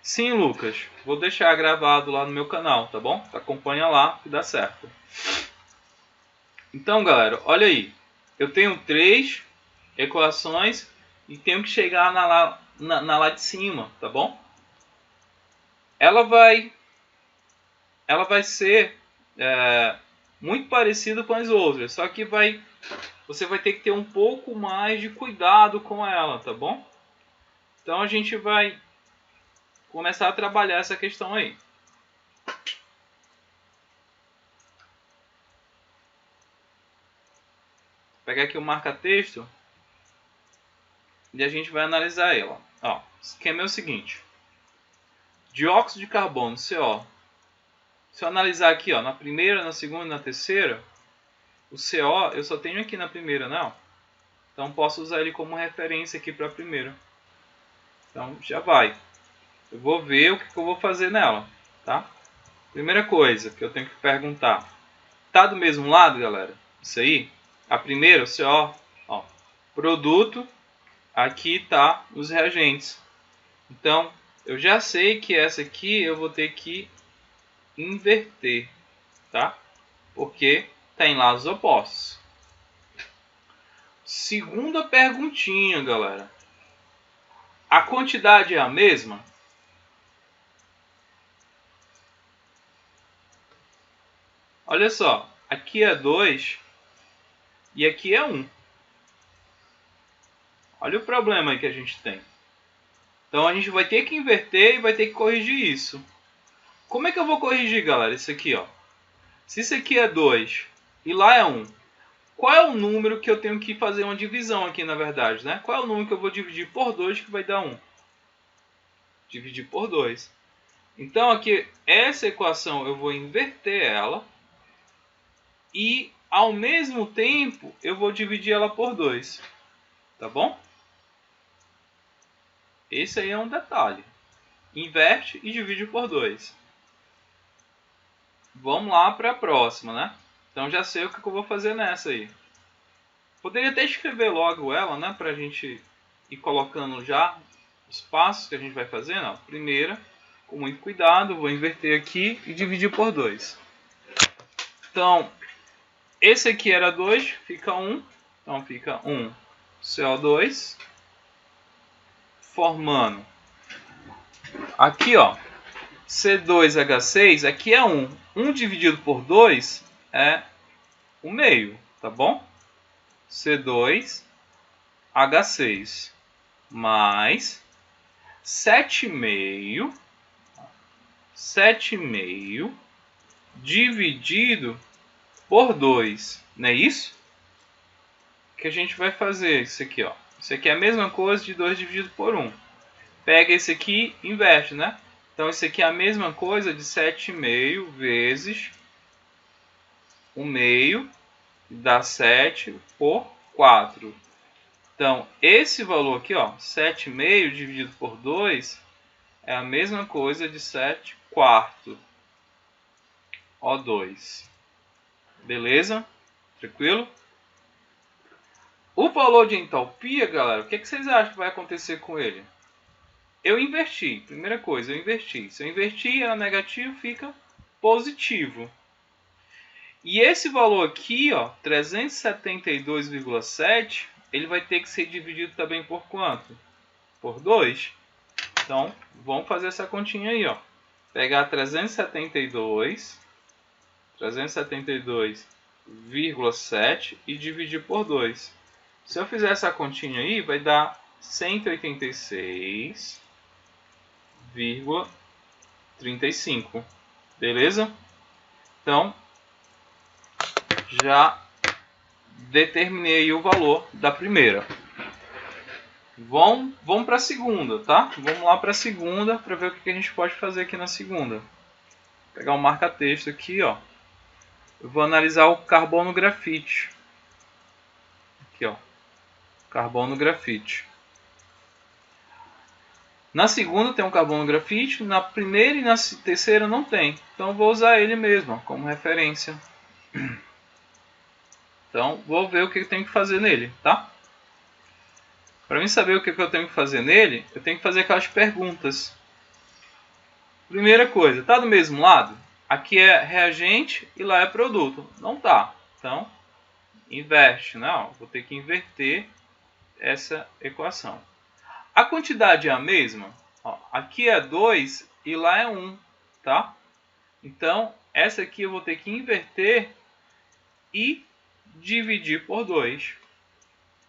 Sim, Lucas. Vou deixar gravado lá no meu canal, tá bom? Acompanha lá que dá certo. Então, galera, olha aí. Eu tenho 3 equações e tenho que chegar na lá de cima, tá bom? Ela vai ser muito parecida com as outras, só que você vai ter que ter um pouco mais de cuidado com ela, tá bom? Então a gente vai começar a trabalhar essa questão aí. Vou pegar aqui o marca-texto e a gente vai analisar ela. Ó, o esquema é o seguinte: dióxido de carbono, CO, Se eu analisar aqui, ó, na primeira, na segunda e na terceira, o CO eu só tenho aqui na primeira, não? Então posso usar ele como referência aqui para a primeira. Então já vai. Eu vou ver o que eu vou fazer nela, tá? Primeira coisa que eu tenho que perguntar. Tá do mesmo lado, galera? Isso aí? A primeira, o CO, ó, produto, aqui tá os reagentes. Então, eu já sei que essa aqui eu vou ter que inverter, tá? Porque tá em lados opostos. Segunda perguntinha, galera. A quantidade é a mesma? Olha só, aqui é 2 e aqui é 1. Olha o problema aí que a gente tem. Então a gente vai ter que inverter e vai ter que corrigir isso. Como é que eu vou corrigir, galera? Isso aqui, ó. Se isso aqui é 2 e lá é 1, qual é o número que eu tenho que fazer uma divisão aqui, na verdade, né? Qual é o número que eu vou dividir por 2 que vai dar 1? Dividir por 2. Então aqui, essa equação eu vou inverter ela e ao mesmo tempo eu vou dividir ela por 2. Tá bom? Esse aí é um detalhe. Inverte e divide por 2. Vamos lá para a próxima, né? Então já sei o que eu vou fazer nessa aí. Poderia até escrever logo ela, né? Para a gente ir colocando já os passos que a gente vai fazendo. Ó. Primeira, com muito cuidado, vou inverter aqui e dividir por 2. Então, esse aqui era 2, fica 1. Então fica 1 CO2 formando. Aqui, ó, C2H6, aqui é 1. 1 dividido por 2 é 1 meio, tá bom? C2H6 mais 7,5 dividido por 2, não é isso? Que a gente vai fazer isso aqui, ó. Isso aqui é a mesma coisa de 2 dividido por 1. Pega esse aqui e inverte, né? Então isso aqui é a mesma coisa de 7,5 vezes 1 meio, dá 7 por 4. Então, esse valor aqui, ó, 7,5 dividido por 2 é a mesma coisa de 7 quartos. O2. Beleza? Tranquilo? O valor de entalpia, galera, o que vocês acham que vai acontecer com ele? Eu inverti. Primeira coisa, eu inverti. Se eu invertir, era negativo, fica positivo. E esse valor aqui, ó, 372,7, ele vai ter que ser dividido também por quanto? Por 2. Então, vamos fazer essa continha aí, ó. Pegar 372,7 e dividir por 2. Se eu fizer essa continha aí, vai dar 186,35. Beleza? Então, já determinei o valor da primeira. Vamos para a segunda, tá? Vamos lá para a segunda para ver o que a gente pode fazer aqui na segunda. Vou pegar um marca-texto aqui, ó. Eu vou analisar o carbono grafite. Aqui, ó. Carbono grafite. Na segunda tem um carbono grafite, na primeira e na terceira não tem. Então eu vou usar ele mesmo, ó, como referência. Então vou ver o que eu tenho que fazer nele, tá? Para mim saber o que eu tenho que fazer nele, eu tenho que fazer aquelas perguntas. Primeira coisa, tá do mesmo lado? Aqui é reagente e lá é produto. Não tá. Então, inverte, né? Vou ter que inverter essa equação. A quantidade é a mesma? Ó, aqui é 2 e lá é 1, tá? Então, essa aqui eu vou ter que inverter e dividir por 2.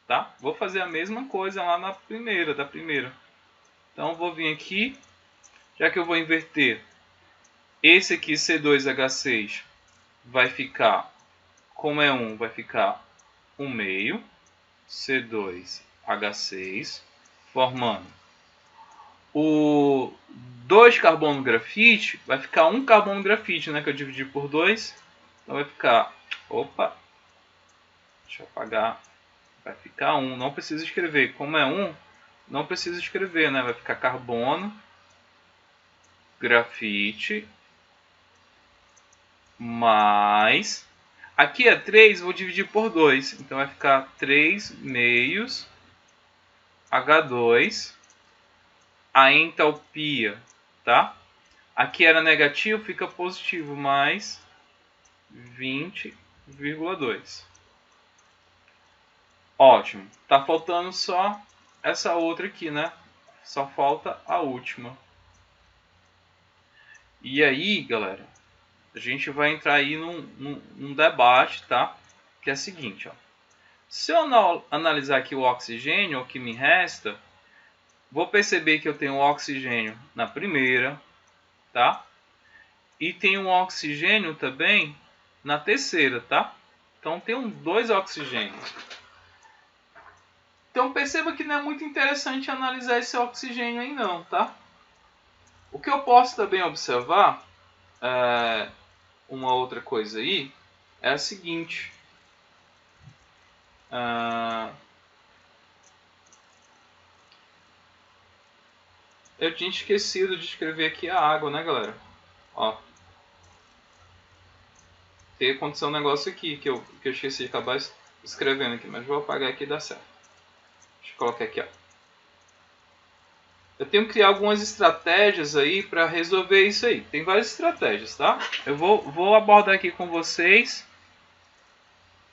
Tá? Vou fazer a mesma coisa lá na primeira, da primeira. Então, vou vir aqui, já que eu vou inverter, esse aqui, C2H6, vai ficar, como é 1, vai ficar 1 meio, C2H6, formando o 2 carbono grafite, vai ficar 1 carbono grafite, né? Que eu dividi por 2. Então vai ficar... Opa! Deixa eu apagar. Vai ficar 1. Não precisa escrever. Como é 1, não precisa escrever, né? Vai ficar carbono, grafite, mais... Aqui é 3, vou dividir por 2. Então vai ficar 3 meios H2. A entalpia, tá? Aqui era negativo, fica positivo, mais 20,2. Ótimo. Tá faltando só essa outra aqui, né? Só falta a última. E aí, galera, a gente vai entrar aí num debate, tá? Que é o seguinte, ó. Se eu analisar aqui o oxigênio, o que me resta, vou perceber que eu tenho oxigênio na primeira, tá? E tem um oxigênio também na terceira, tá? Então tem 2 oxigênios. Então perceba que não é muito interessante analisar esse oxigênio aí não, tá? O que eu posso também observar, uma outra coisa aí, é a seguinte. Eu tinha esquecido de escrever aqui a água, né, galera? Ó. Tem aconteceu um negócio aqui que eu esqueci de acabar escrevendo aqui, mas vou apagar aqui e dá certo. Deixa eu colocar aqui, ó. Eu tenho que criar algumas estratégias aí para resolver isso aí. Tem várias estratégias, tá? Eu vou abordar aqui com vocês.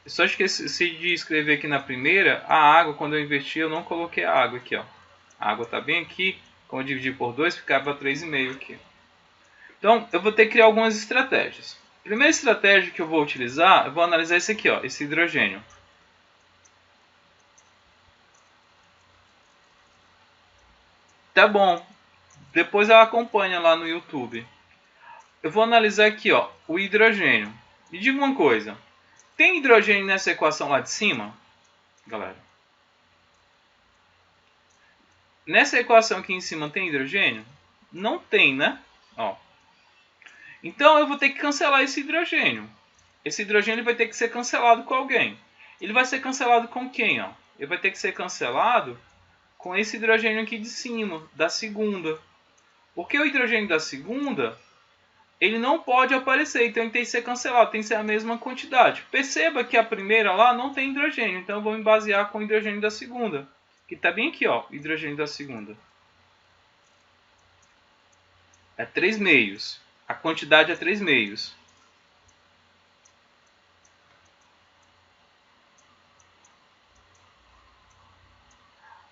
Eu só esqueci de escrever aqui na primeira. A água, quando eu inverti, eu não coloquei a água aqui, ó. A água tá bem aqui. Como eu dividi por 2, ficava 3,5 aqui. Então, eu vou ter que criar algumas estratégias. A primeira estratégia que eu vou utilizar, eu vou analisar esse aqui, ó, esse hidrogênio. Tá bom. Depois ela acompanha lá no YouTube. Eu vou analisar aqui, ó, o hidrogênio. Me diga uma coisa. Tem hidrogênio nessa equação lá de cima? Galera. Nessa equação aqui em cima tem hidrogênio? Não tem, né? Ó. Então eu vou ter que cancelar esse hidrogênio. Esse hidrogênio vai ter que ser cancelado com alguém. Ele vai ser cancelado com quem? Ó? Ele vai ter que ser cancelado com esse hidrogênio aqui de cima, da segunda. Porque o hidrogênio da segunda, ele não pode aparecer, então ele tem que ser cancelado, tem que ser a mesma quantidade. Perceba que a primeira lá não tem hidrogênio, então eu vou me basear com o hidrogênio da segunda. Que está bem aqui, ó, hidrogênio da segunda. É 3 meios. A quantidade é 3 meios.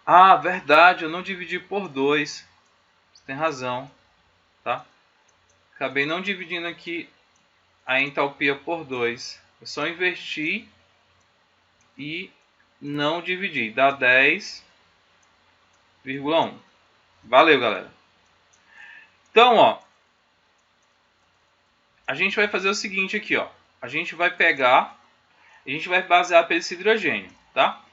Ah, verdade, eu não dividi por 2. Você tem razão, tá? Acabei não dividindo aqui a entalpia por 2. Eu só inverti e não dividi. Dá 10,1. Valeu, galera. Então, ó, a gente vai fazer o seguinte aqui, ó. A gente vai pegar, a gente vai basear pelo esse hidrogênio, tá?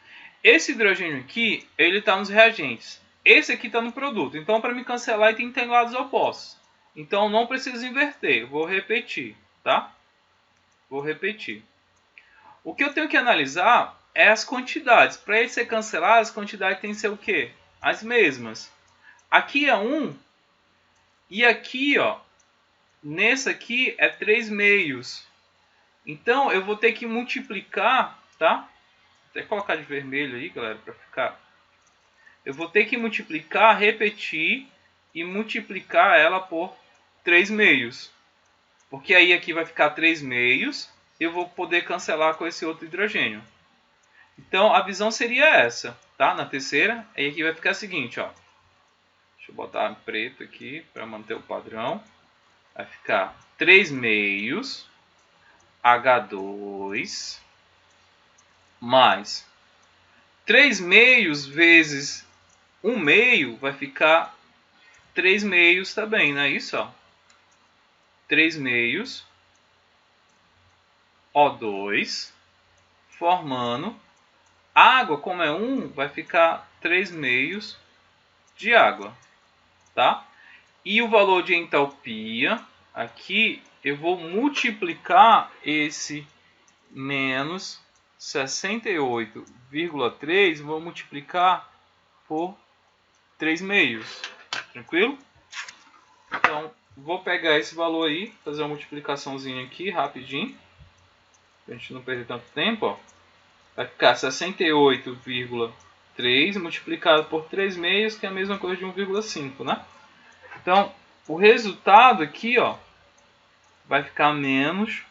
Esse hidrogênio aqui, ele está nos reagentes. Esse aqui está no produto. Então, para me cancelar, ele tem que ter lados opostos. Então, não preciso inverter. Vou repetir, tá? Vou repetir. O que eu tenho que analisar é as quantidades. Para ele ser cancelado, as quantidades têm que ser o quê? As mesmas. Aqui é 1. E aqui, ó, nesse aqui é 3 meios. Então, eu vou ter que multiplicar, tá? Vou até colocar de vermelho aí, galera, para ficar... Eu vou ter que multiplicar, repetir e multiplicar ela por 3 meios. Porque aí aqui vai ficar 3 meios. Eu vou poder cancelar com esse outro hidrogênio. Então, a visão seria essa, tá? Na terceira. Aí aqui vai ficar o seguinte, ó. Deixa eu botar em preto aqui para manter o padrão. Vai ficar 3 meios H2 mais 3 meios vezes 1 meio vai ficar 3 meios também, não é isso? Ó? 3 meios O2 formando água, como é 1, vai ficar 3 meios de água. tá? E o valor de entalpia, aqui eu vou multiplicar esse menos 68,3, vou multiplicar por 3 meios, tranquilo? Então, vou pegar esse valor aí, fazer uma multiplicaçãozinha aqui, rapidinho, pra gente não perder tanto tempo, ó. Vai ficar 68,3 multiplicado por 3 meios, que é a mesma coisa de 1,5, né? Então, o resultado aqui, ó, vai ficar menos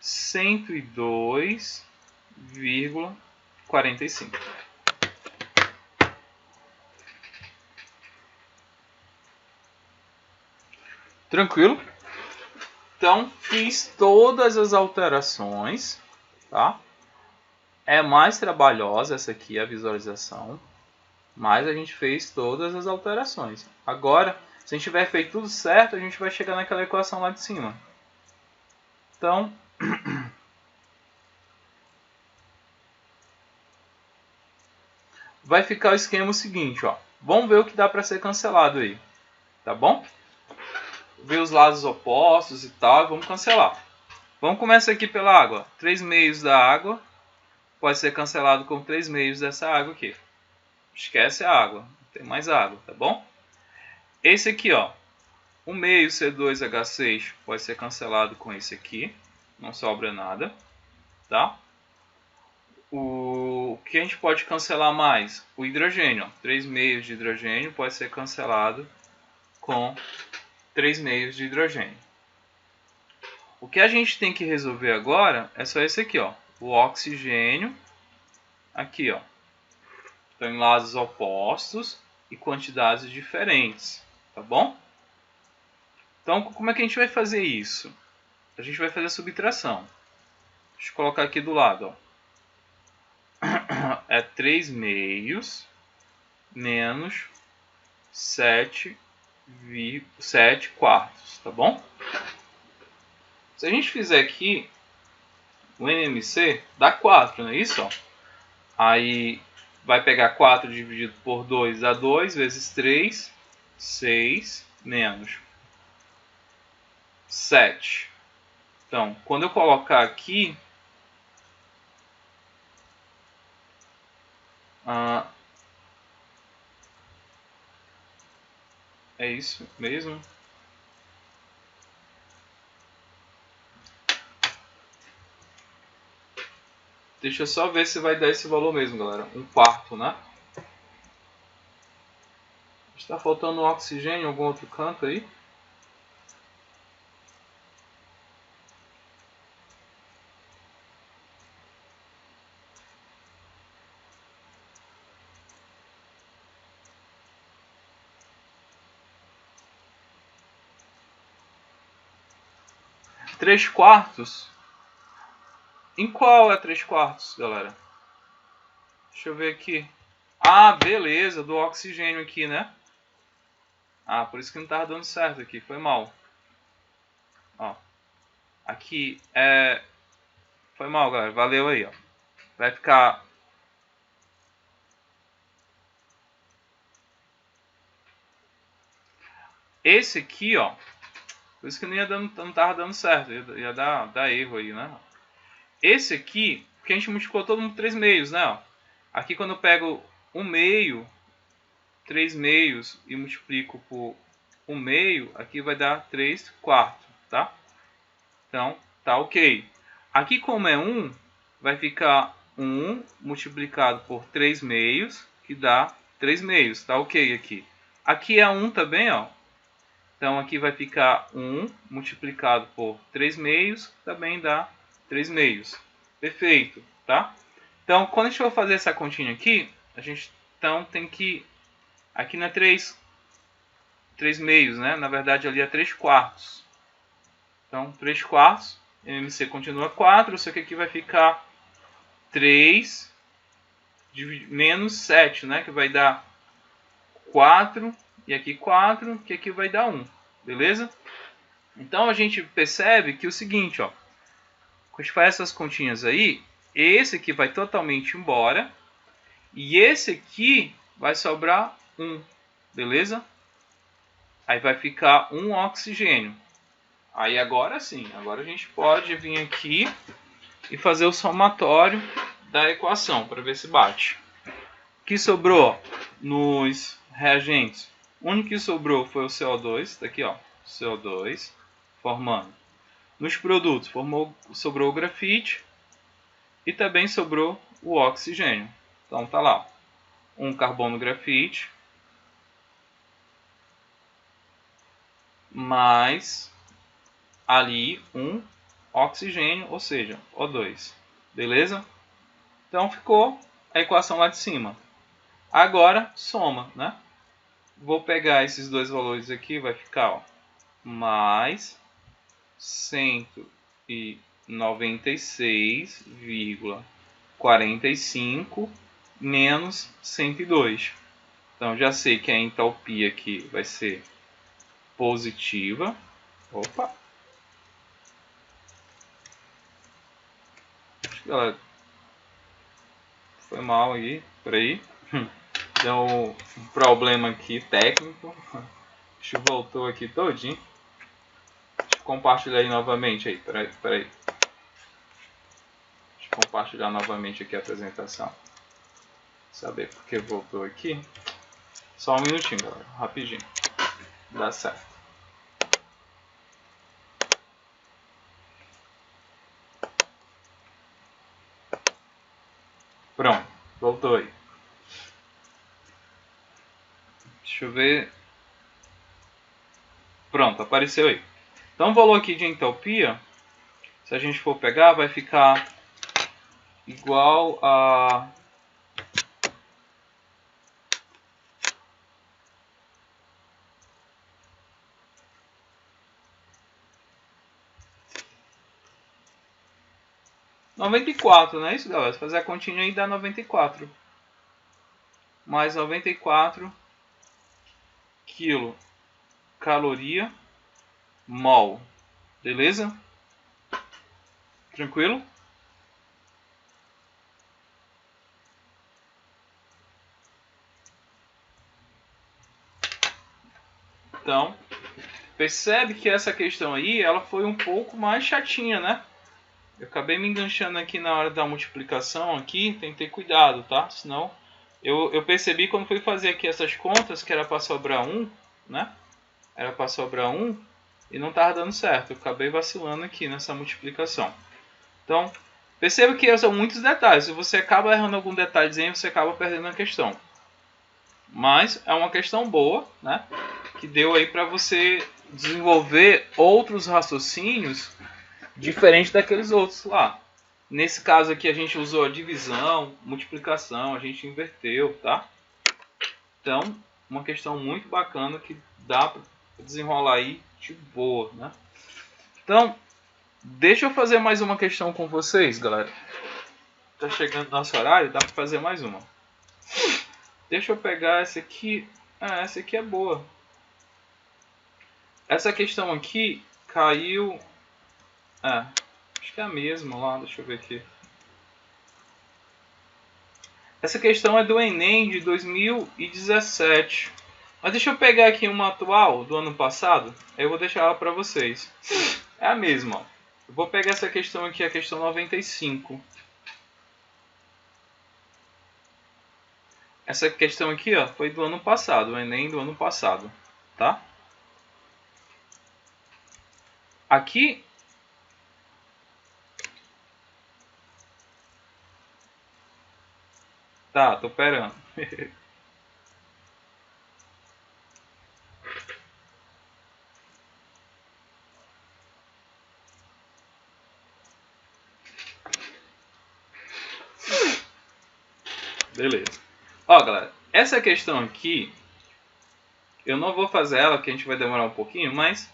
102,45. Tranquilo? Então, fiz todas as alterações, tá? É mais trabalhosa essa aqui, a visualização, mas a gente fez todas as alterações. Agora, se a gente tiver feito tudo certo, a gente vai chegar naquela equação lá de cima. Então, vai ficar o esquema seguinte, ó. Vamos ver o que dá para ser cancelado aí, tá bom? Ver os lados opostos e tal, e vamos cancelar. Vamos começar aqui pela água. 3 meios da água pode ser cancelado com 3 meios dessa água aqui. Esquece a água, não tem mais água, tá bom? Esse aqui, ó, 1 meio C2H6 pode ser cancelado com esse aqui, não sobra nada, tá? O que a gente pode cancelar mais? O hidrogênio, ó, 3 meios de hidrogênio pode ser cancelado com 3 meios de hidrogênio. O que a gente tem que resolver agora é só esse aqui, ó, o oxigênio, aqui, ó. Estão em lados opostos e quantidades diferentes, tá bom? Então, como é que a gente vai fazer isso? A gente vai fazer a subtração. Deixa eu colocar aqui do lado, ó. É 3 meios menos 7 quartos, tá bom? Se a gente fizer aqui o NMC, dá 4, não é isso? Ó? Aí vai pegar 4 dividido por 2, dá 2 vezes 3, 6, menos 7. Então, quando eu colocar aqui, é isso mesmo. Deixa eu só ver se vai dar esse valor mesmo, galera. 1 quarto, né? Está faltando oxigênio em algum outro canto aí? Três quartos? Em qual é 3 quartos, galera? Deixa eu ver aqui. Ah, beleza, do oxigênio aqui, né? Ah, por isso que não estava dando certo aqui, foi mal. Ó, aqui é... Foi mal, galera, valeu aí, ó. Vai ficar... Esse aqui, ó, por isso que não tava dando certo, ia dar erro aí, né? Esse aqui, porque a gente multiplicou todo mundo por 3 meios, né? Ó. Aqui quando eu pego 1 meio, 3 meios e multiplico por 1 meio, aqui vai dar 3 quartos, tá? Então, tá ok. Aqui como é 1, vai ficar 1 multiplicado por 3 meios, que dá 3 meios, tá ok aqui. Aqui é 1 também, ó. Então aqui vai ficar 1 multiplicado por 3 meios, também dá 3 meios. Perfeito, tá? Então, quando a gente for fazer essa continha aqui, a gente então tem que... Aqui não é 3 meios, né? Na verdade ali é 3 quartos. Então, 3 quartos, MC continua 4, só que aqui vai ficar 3 menos 7, né? Que vai dar 4, e aqui 4, que aqui vai dar 1, beleza? Então, a gente percebe que é o seguinte, ó. Quando a gente faz essas continhas aí, esse aqui vai totalmente embora, e esse aqui vai sobrar 1, beleza? Aí vai ficar um oxigênio. Aí agora sim, agora a gente pode vir aqui e fazer o somatório da equação para ver se bate. O que sobrou nos reagentes? O único que sobrou foi o CO2, daqui ó, CO2 formando. Nos produtos sobrou o grafite e também sobrou o oxigênio. Então tá lá, um carbono grafite mais ali um oxigênio, ou seja, O2. Beleza? Então ficou a equação lá de cima. Agora soma, né? Vou pegar esses dois valores aqui, vai ficar ó, mais 196,45 menos 102. Então já sei que a entalpia aqui vai ser positiva. Opa! Galera, foi mal aí, por aí. Deu um problema aqui técnico. Deixa eu voltou aqui todinho. Deixa eu compartilhar aí novamente aí. Peraí. Deixa eu compartilhar novamente aqui a apresentação. Saber porque voltou aqui. Só um minutinho, galera. Rapidinho. Dá certo. Pronto. Voltou aí. Deixa eu ver. Pronto, apareceu aí. Então o valor aqui de entalpia, se a gente for pegar, vai ficar igual a 94, não é isso, galera? Se fazer a continha aí dá 94. Mais 94 quilocaloria mol. Beleza? Tranquilo? Então, percebe que essa questão aí, ela foi um pouco mais chatinha, né? Eu acabei me enganchando aqui na hora da multiplicação aqui, tem que ter cuidado, tá? Senão, eu percebi quando fui fazer aqui essas contas que era para sobrar 1, né? Era para sobrar 1 e não estava dando certo. Eu acabei vacilando aqui nessa multiplicação. Então, perceba que são muitos detalhes. Se você acaba errando algum detalhezinho, você acaba perdendo a questão. Mas é uma questão boa, né? Que deu aí para você desenvolver outros raciocínios diferente daqueles outros lá. Nesse caso aqui a gente usou a divisão, multiplicação, a gente inverteu, tá? Então, uma questão muito bacana que dá para desenrolar aí de boa, né? Então, deixa eu fazer mais uma questão com vocês, galera. Tá chegando nosso horário, dá para fazer mais uma. Deixa eu pegar essa aqui. Ah, essa aqui é boa. Essa questão aqui caiu... acho que é a mesma lá, deixa eu ver aqui. Essa questão é do Enem de 2017. Mas deixa eu pegar aqui uma atual do ano passado. Aí eu vou deixar ela para vocês. É a mesma. Ó. Eu vou pegar essa questão aqui, a questão 95. Essa questão aqui ó, foi do ano passado, o Enem do ano passado. Tá? Aqui... Tá, tô esperando. Beleza. Ó, galera, essa questão aqui, eu não vou fazer ela, que a gente vai demorar um pouquinho, mas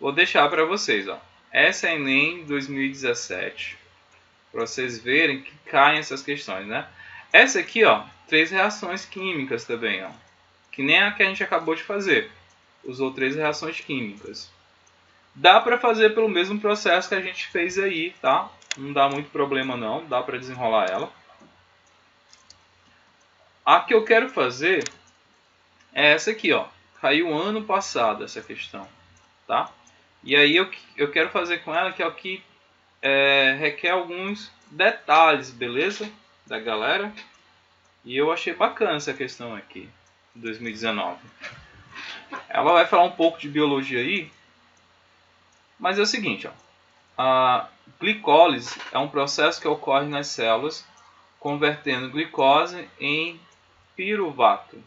vou deixar para vocês, ó. Essa é Enem 2017, para vocês verem que caem essas questões, né? Essa aqui, ó, 3 reações químicas também, ó. Que nem a que a gente acabou de fazer. Usou 3 reações químicas. Dá para fazer pelo mesmo processo que a gente fez aí, tá? Não dá muito problema não, dá para desenrolar ela. A que eu quero fazer é essa aqui, ó. Caiu ano passado essa questão, tá? E aí eu quero fazer com ela que é o que requer alguns detalhes, beleza? Da galera. E eu achei bacana essa questão aqui, 2019. Ela vai falar um pouco de biologia aí, mas é o seguinte, ó. A glicólise é um processo que ocorre nas células, convertendo glicose em piruvato.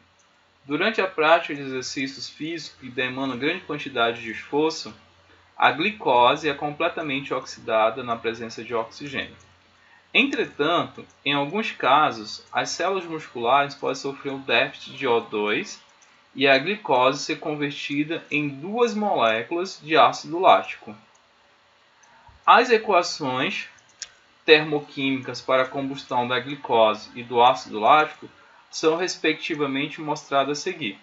Durante a prática de exercícios físicos que demandam grande quantidade de esforço, a glicose é completamente oxidada na presença de oxigênio. Entretanto, em alguns casos, as células musculares podem sofrer um déficit de O2 e a glicose ser convertida em 2 moléculas de ácido lático. As equações termoquímicas para a combustão da glicose e do ácido lático são respectivamente mostradas a seguir.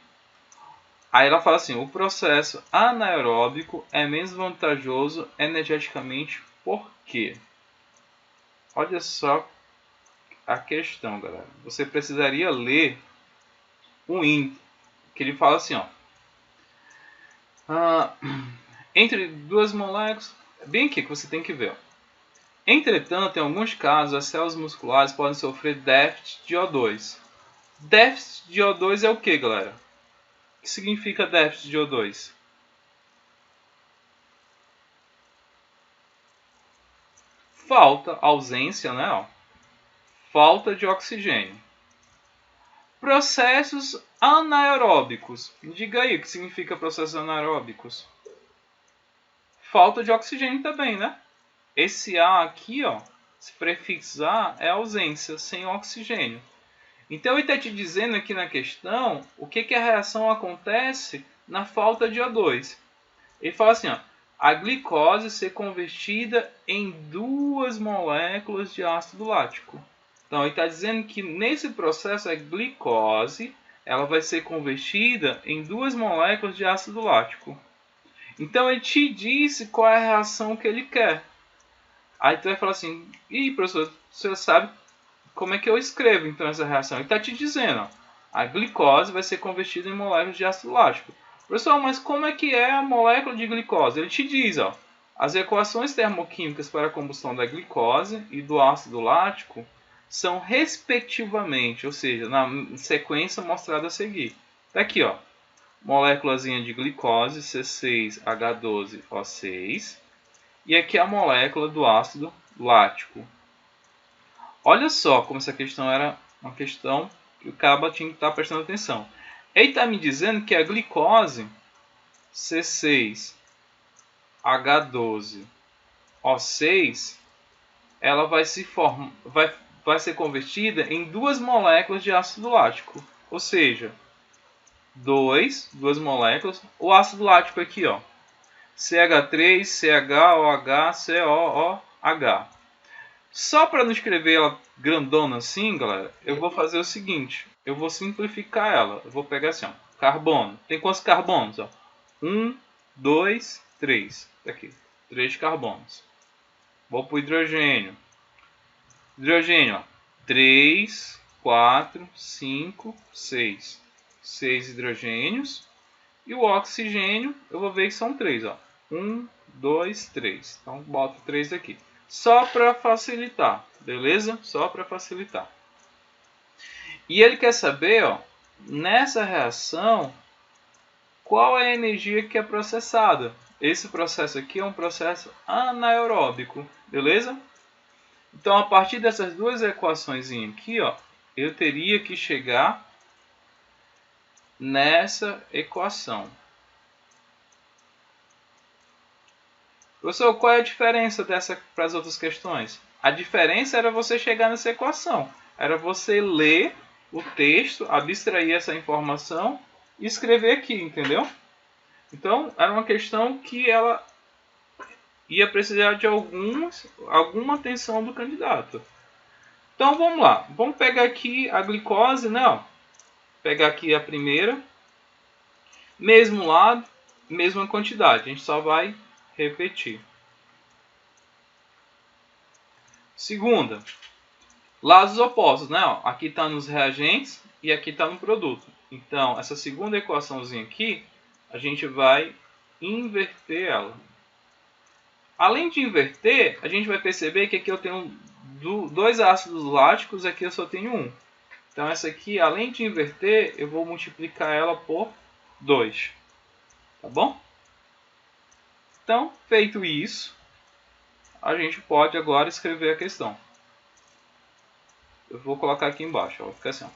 Aí ela fala assim, o processo anaeróbico é menos vantajoso energeticamente por quê? Olha só a questão, galera. Você precisaria ler o índice, que ele fala assim, ó. Entre 2 moléculas, bem aqui que você tem que ver, ó. Entretanto, em alguns casos, as células musculares podem sofrer déficit de O2. Déficit de O2 é o que, galera? O que significa déficit de O2? Falta, ausência, né? Ó. Falta de oxigênio. Processos anaeróbicos. Diga aí o que significa processos anaeróbicos. Falta de oxigênio também, né? Esse A aqui, ó, esse prefixo A é ausência, sem oxigênio. Então ele está te dizendo aqui na questão o que a reação acontece na falta de O2. Ele fala assim, ó, a glicose ser convertida em 2 moléculas de ácido lático. Então ele está dizendo que nesse processo a glicose ela vai ser convertida em 2 moléculas de ácido lático. Então ele te disse qual é a reação que ele quer. Aí tu vai falar assim, ih, professor, você sabe como é que eu escrevo então essa reação? Ele está te dizendo, ó, a glicose vai ser convertida em moléculas de ácido lático. Professor, mas como é que é a molécula de glicose? Ele te diz, ó, as equações termoquímicas para a combustão da glicose e do ácido lático são respectivamente, ou seja, na sequência mostrada a seguir. Tá aqui, ó, moléculazinha de glicose, C6H12O6, e aqui a molécula do ácido lático. Olha só como essa questão era uma questão que o cabo tinha que estar prestando atenção. Ele está me dizendo que a glicose C6H12O6 ela vai ser convertida em 2 moléculas de ácido lático. Ou seja, 2 moléculas. O ácido lático aqui, ó, CH3, CHOH, COOH. Só para não escrever ela grandona assim, galera, eu vou fazer o seguinte. Eu vou simplificar ela. Eu vou pegar assim, ó, carbono. Tem quantos carbonos? Ó? 1, 2, 3. Aqui, 3 carbonos. Vou para o hidrogênio. Hidrogênio, ó, 3, 4, 5, 6. 6 hidrogênios. E o oxigênio, eu vou ver que são 3. Ó. 1, 2, 3. Então, boto 3 aqui. Só para facilitar, beleza? Só para facilitar. E ele quer saber, ó, nessa reação, qual é a energia que é processada. Esse processo aqui é um processo anaeróbico, beleza? Então, a partir dessas duas equações aqui, ó, eu teria que chegar nessa equação. Professor, qual é a diferença dessa para as outras questões? A diferença era você chegar nessa equação. Era você ler o texto, abstrair essa informação e escrever aqui, entendeu? Então, era uma questão que ela ia precisar de alguma atenção do candidato. Então, vamos lá. Vamos pegar aqui a glicose, né? Ó. Pegar aqui a primeira. Mesmo lado, mesma quantidade. A gente só vai repetir. Segunda, lados opostos, né? Ó, aqui está nos reagentes e aqui está no produto. Então, essa segunda equaçãozinha aqui, a gente vai inverter ela. Além de inverter, a gente vai perceber que aqui eu tenho dois ácidos láticos, aqui eu só tenho um. Então, essa aqui, além de inverter, eu vou multiplicar ela por 2. Tá bom? Então, feito isso, a gente pode agora escrever a questão. Eu vou colocar aqui embaixo, ó, vai ficar assim, ó.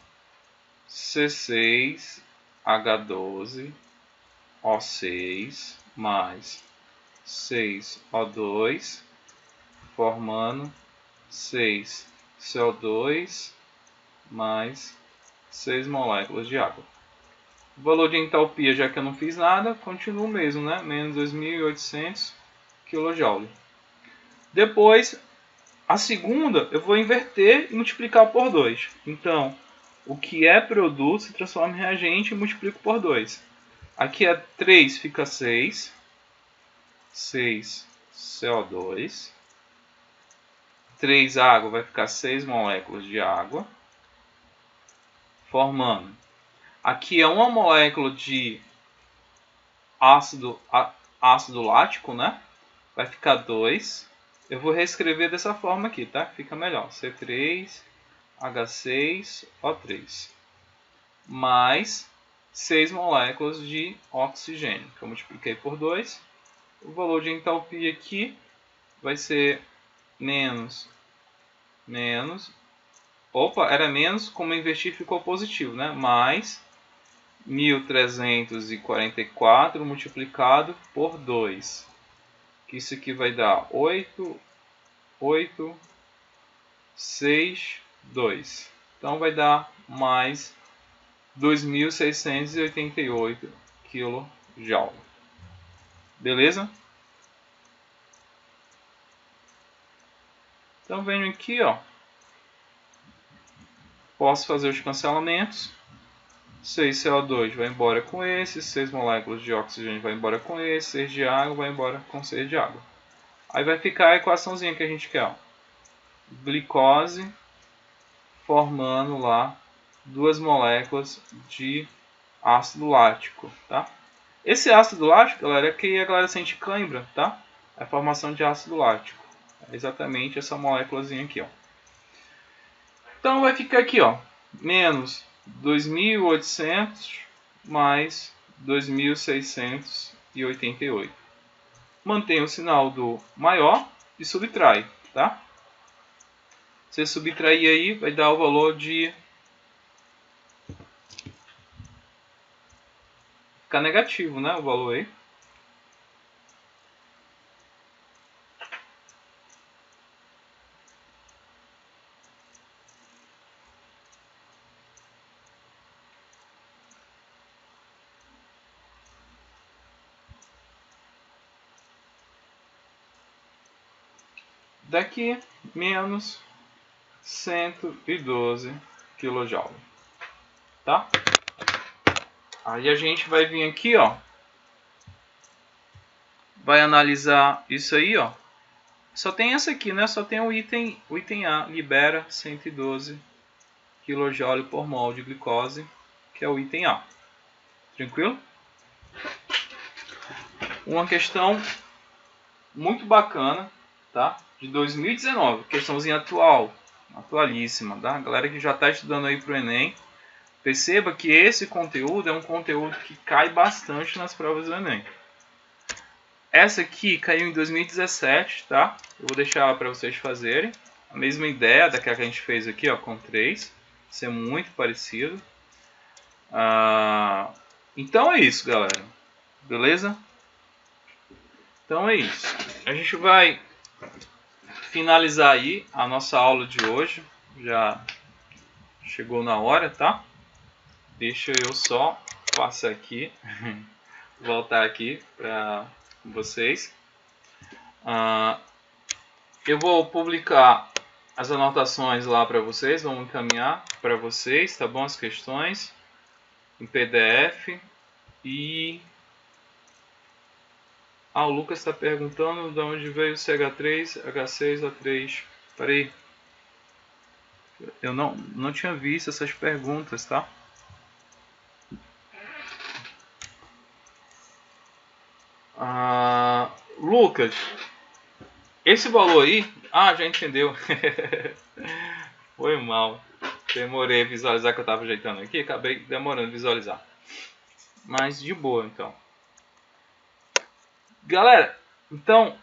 C6H12O6 mais 6O2 formando 6CO2 mais 6 moléculas de água. O valor de entalpia, já que eu não fiz nada, continua o mesmo, né? Menos 2.800 kJ. Depois, a segunda, eu vou inverter e multiplicar por 2. Então, o que é produto se transforma em reagente e multiplico por 2. Aqui é 3, fica 6. 6 CO2. 3 água vai ficar 6 moléculas de água. Formando. Aqui é uma molécula de ácido lático, né? Vai ficar 2. Eu vou reescrever dessa forma aqui, tá? Fica melhor. C3H6O3 mais 6 moléculas de oxigênio, que eu multipliquei por 2. O valor de entalpia aqui vai ser menos. Opa, era menos, como inverti ficou positivo, né? Mais 1.344 multiplicado por 2. Que isso aqui vai dar 8,6,2. Então vai dar mais 2.688 kJ. Beleza? Então venho aqui, ó. Posso fazer os cancelamentos. 6 CO2 vai embora com esse, 6 moléculas de oxigênio vai embora com esse, 6 de água vai embora com 6 de água. Aí vai ficar a equaçãozinha que a gente quer, ó. Glicose formando lá 2 moléculas de ácido lático, tá? Esse ácido lático, galera, é que a galera sente cãibra, tá? É a formação de ácido lático. É exatamente essa moléculazinha aqui, ó. Então vai ficar aqui, ó, menos 2.800 mais 2.688. Mantém o sinal do maior e subtrai, tá? Se subtrair aí, vai dar o valor de... Ficar negativo, né? O valor aí. Daqui, menos 112 kJ. Tá? Aí a gente vai vir aqui, ó. Vai analisar isso aí, ó. Só tem essa aqui, né? Só tem o item A, libera 112 kJ por mol de glicose, que é o item A. Tranquilo? Uma questão muito bacana, tá? De 2019, questãozinha atualíssima, tá? Galera que já está estudando aí para o Enem, perceba que esse conteúdo é um conteúdo que cai bastante nas provas do Enem. Essa aqui caiu em 2017, tá? Eu vou deixar para vocês fazerem. A mesma ideia daquela que a gente fez aqui, ó, com 3. Isso é muito parecido. Então é isso, galera. Beleza? Então é isso. A gente vai finalizar aí a nossa aula de hoje. Já chegou na hora, tá? Deixa eu só passar aqui. Voltar aqui para vocês. Eu vou publicar as anotações lá para vocês. Vamos encaminhar para vocês, tá bom? As questões em PDF. E... o Lucas está perguntando de onde veio o CH3, H6, O3. Peraí. Eu não tinha visto essas perguntas, tá? Lucas, esse valor aí... Ah, já entendeu. Foi mal. Demorei a visualizar que eu estava ajeitando aqui. Acabei demorando a visualizar. Mas de boa, então. Galera, então,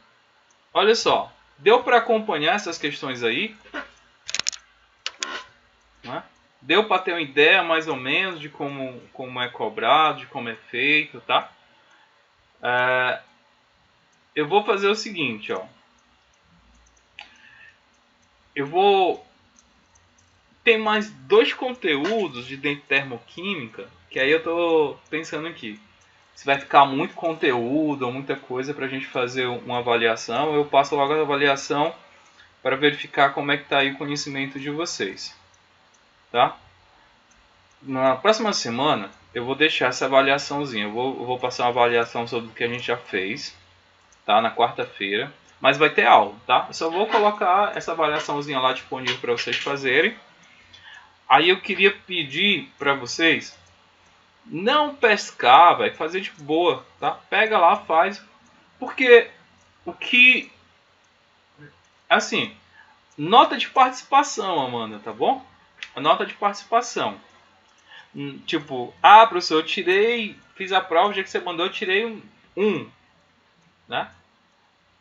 olha só. Deu para acompanhar essas questões aí? Né? Deu para ter uma ideia mais ou menos de como é cobrado, de como é feito, tá? Eu vou fazer o seguinte, ó. Eu vou... Tem mais 2 conteúdos de dentro de termoquímica, que aí eu tô pensando aqui. Se vai ficar muito conteúdo ou muita coisa para a gente fazer uma avaliação, eu passo logo a avaliação para verificar como é que está aí o conhecimento de vocês. Tá? Na próxima semana eu vou deixar essa avaliaçãozinha. Eu vou passar uma avaliação sobre o que a gente já fez, tá? Na quarta-feira. Mas vai ter aula, tá? Eu só vou colocar essa avaliaçãozinha lá disponível para vocês fazerem. Aí eu queria pedir para vocês não pescar, vai fazer de boa, tá? Pega lá, faz. Porque o que... Assim, nota de participação, Amanda, tá bom? A nota de participação. Tipo, professor, eu tirei... Fiz a prova, já que você mandou, eu tirei um, né?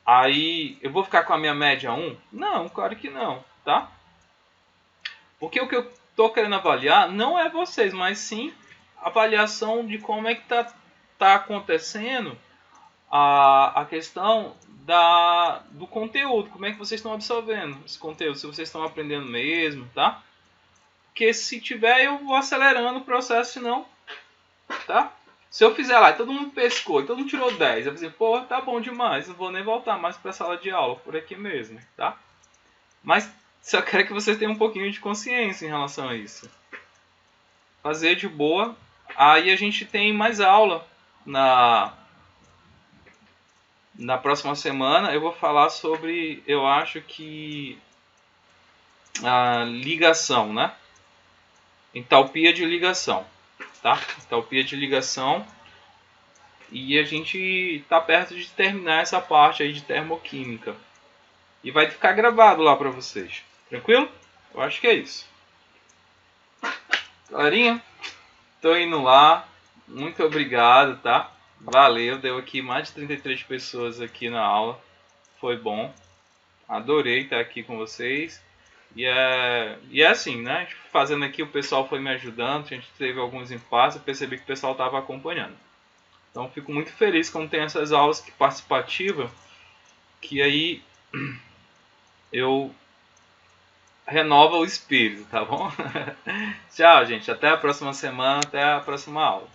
Aí, eu vou ficar com a minha média 1? Não, claro que não, tá? Porque o que eu tô querendo avaliar não é vocês, mas sim avaliação de como é que tá acontecendo a questão do conteúdo, como é que vocês estão absorvendo esse conteúdo, se vocês estão aprendendo mesmo, tá? Porque se tiver eu vou acelerando o processo, senão, tá? Se eu fizer lá e todo mundo pescou e todo mundo tirou 10, eu vou dizer, pô, tá bom demais, não vou nem voltar mais para a sala de aula, por aqui mesmo, tá? Mas só quero que vocês tenham um pouquinho de consciência em relação a isso. Fazer de boa. Aí a gente tem mais aula na próxima semana. Eu vou falar sobre, eu acho que a ligação, né? Entalpia de ligação, tá? Entalpia de ligação. E a gente está perto de terminar essa parte aí de termoquímica. E vai ficar gravado lá para vocês. Tranquilo? Eu acho que é isso. Galerinha, tô indo lá. Muito obrigado, tá? Valeu, deu aqui mais de 33 pessoas aqui na aula. Foi bom. Adorei estar aqui com vocês. E é assim, né? Fazendo aqui, o pessoal foi me ajudando. A gente teve alguns impasses. Eu percebi que o pessoal estava acompanhando. Então, fico muito feliz quando tem essas aulas participativas. Que aí eu renova o espírito, tá bom? Tchau, gente. Até a próxima semana. Até a próxima aula.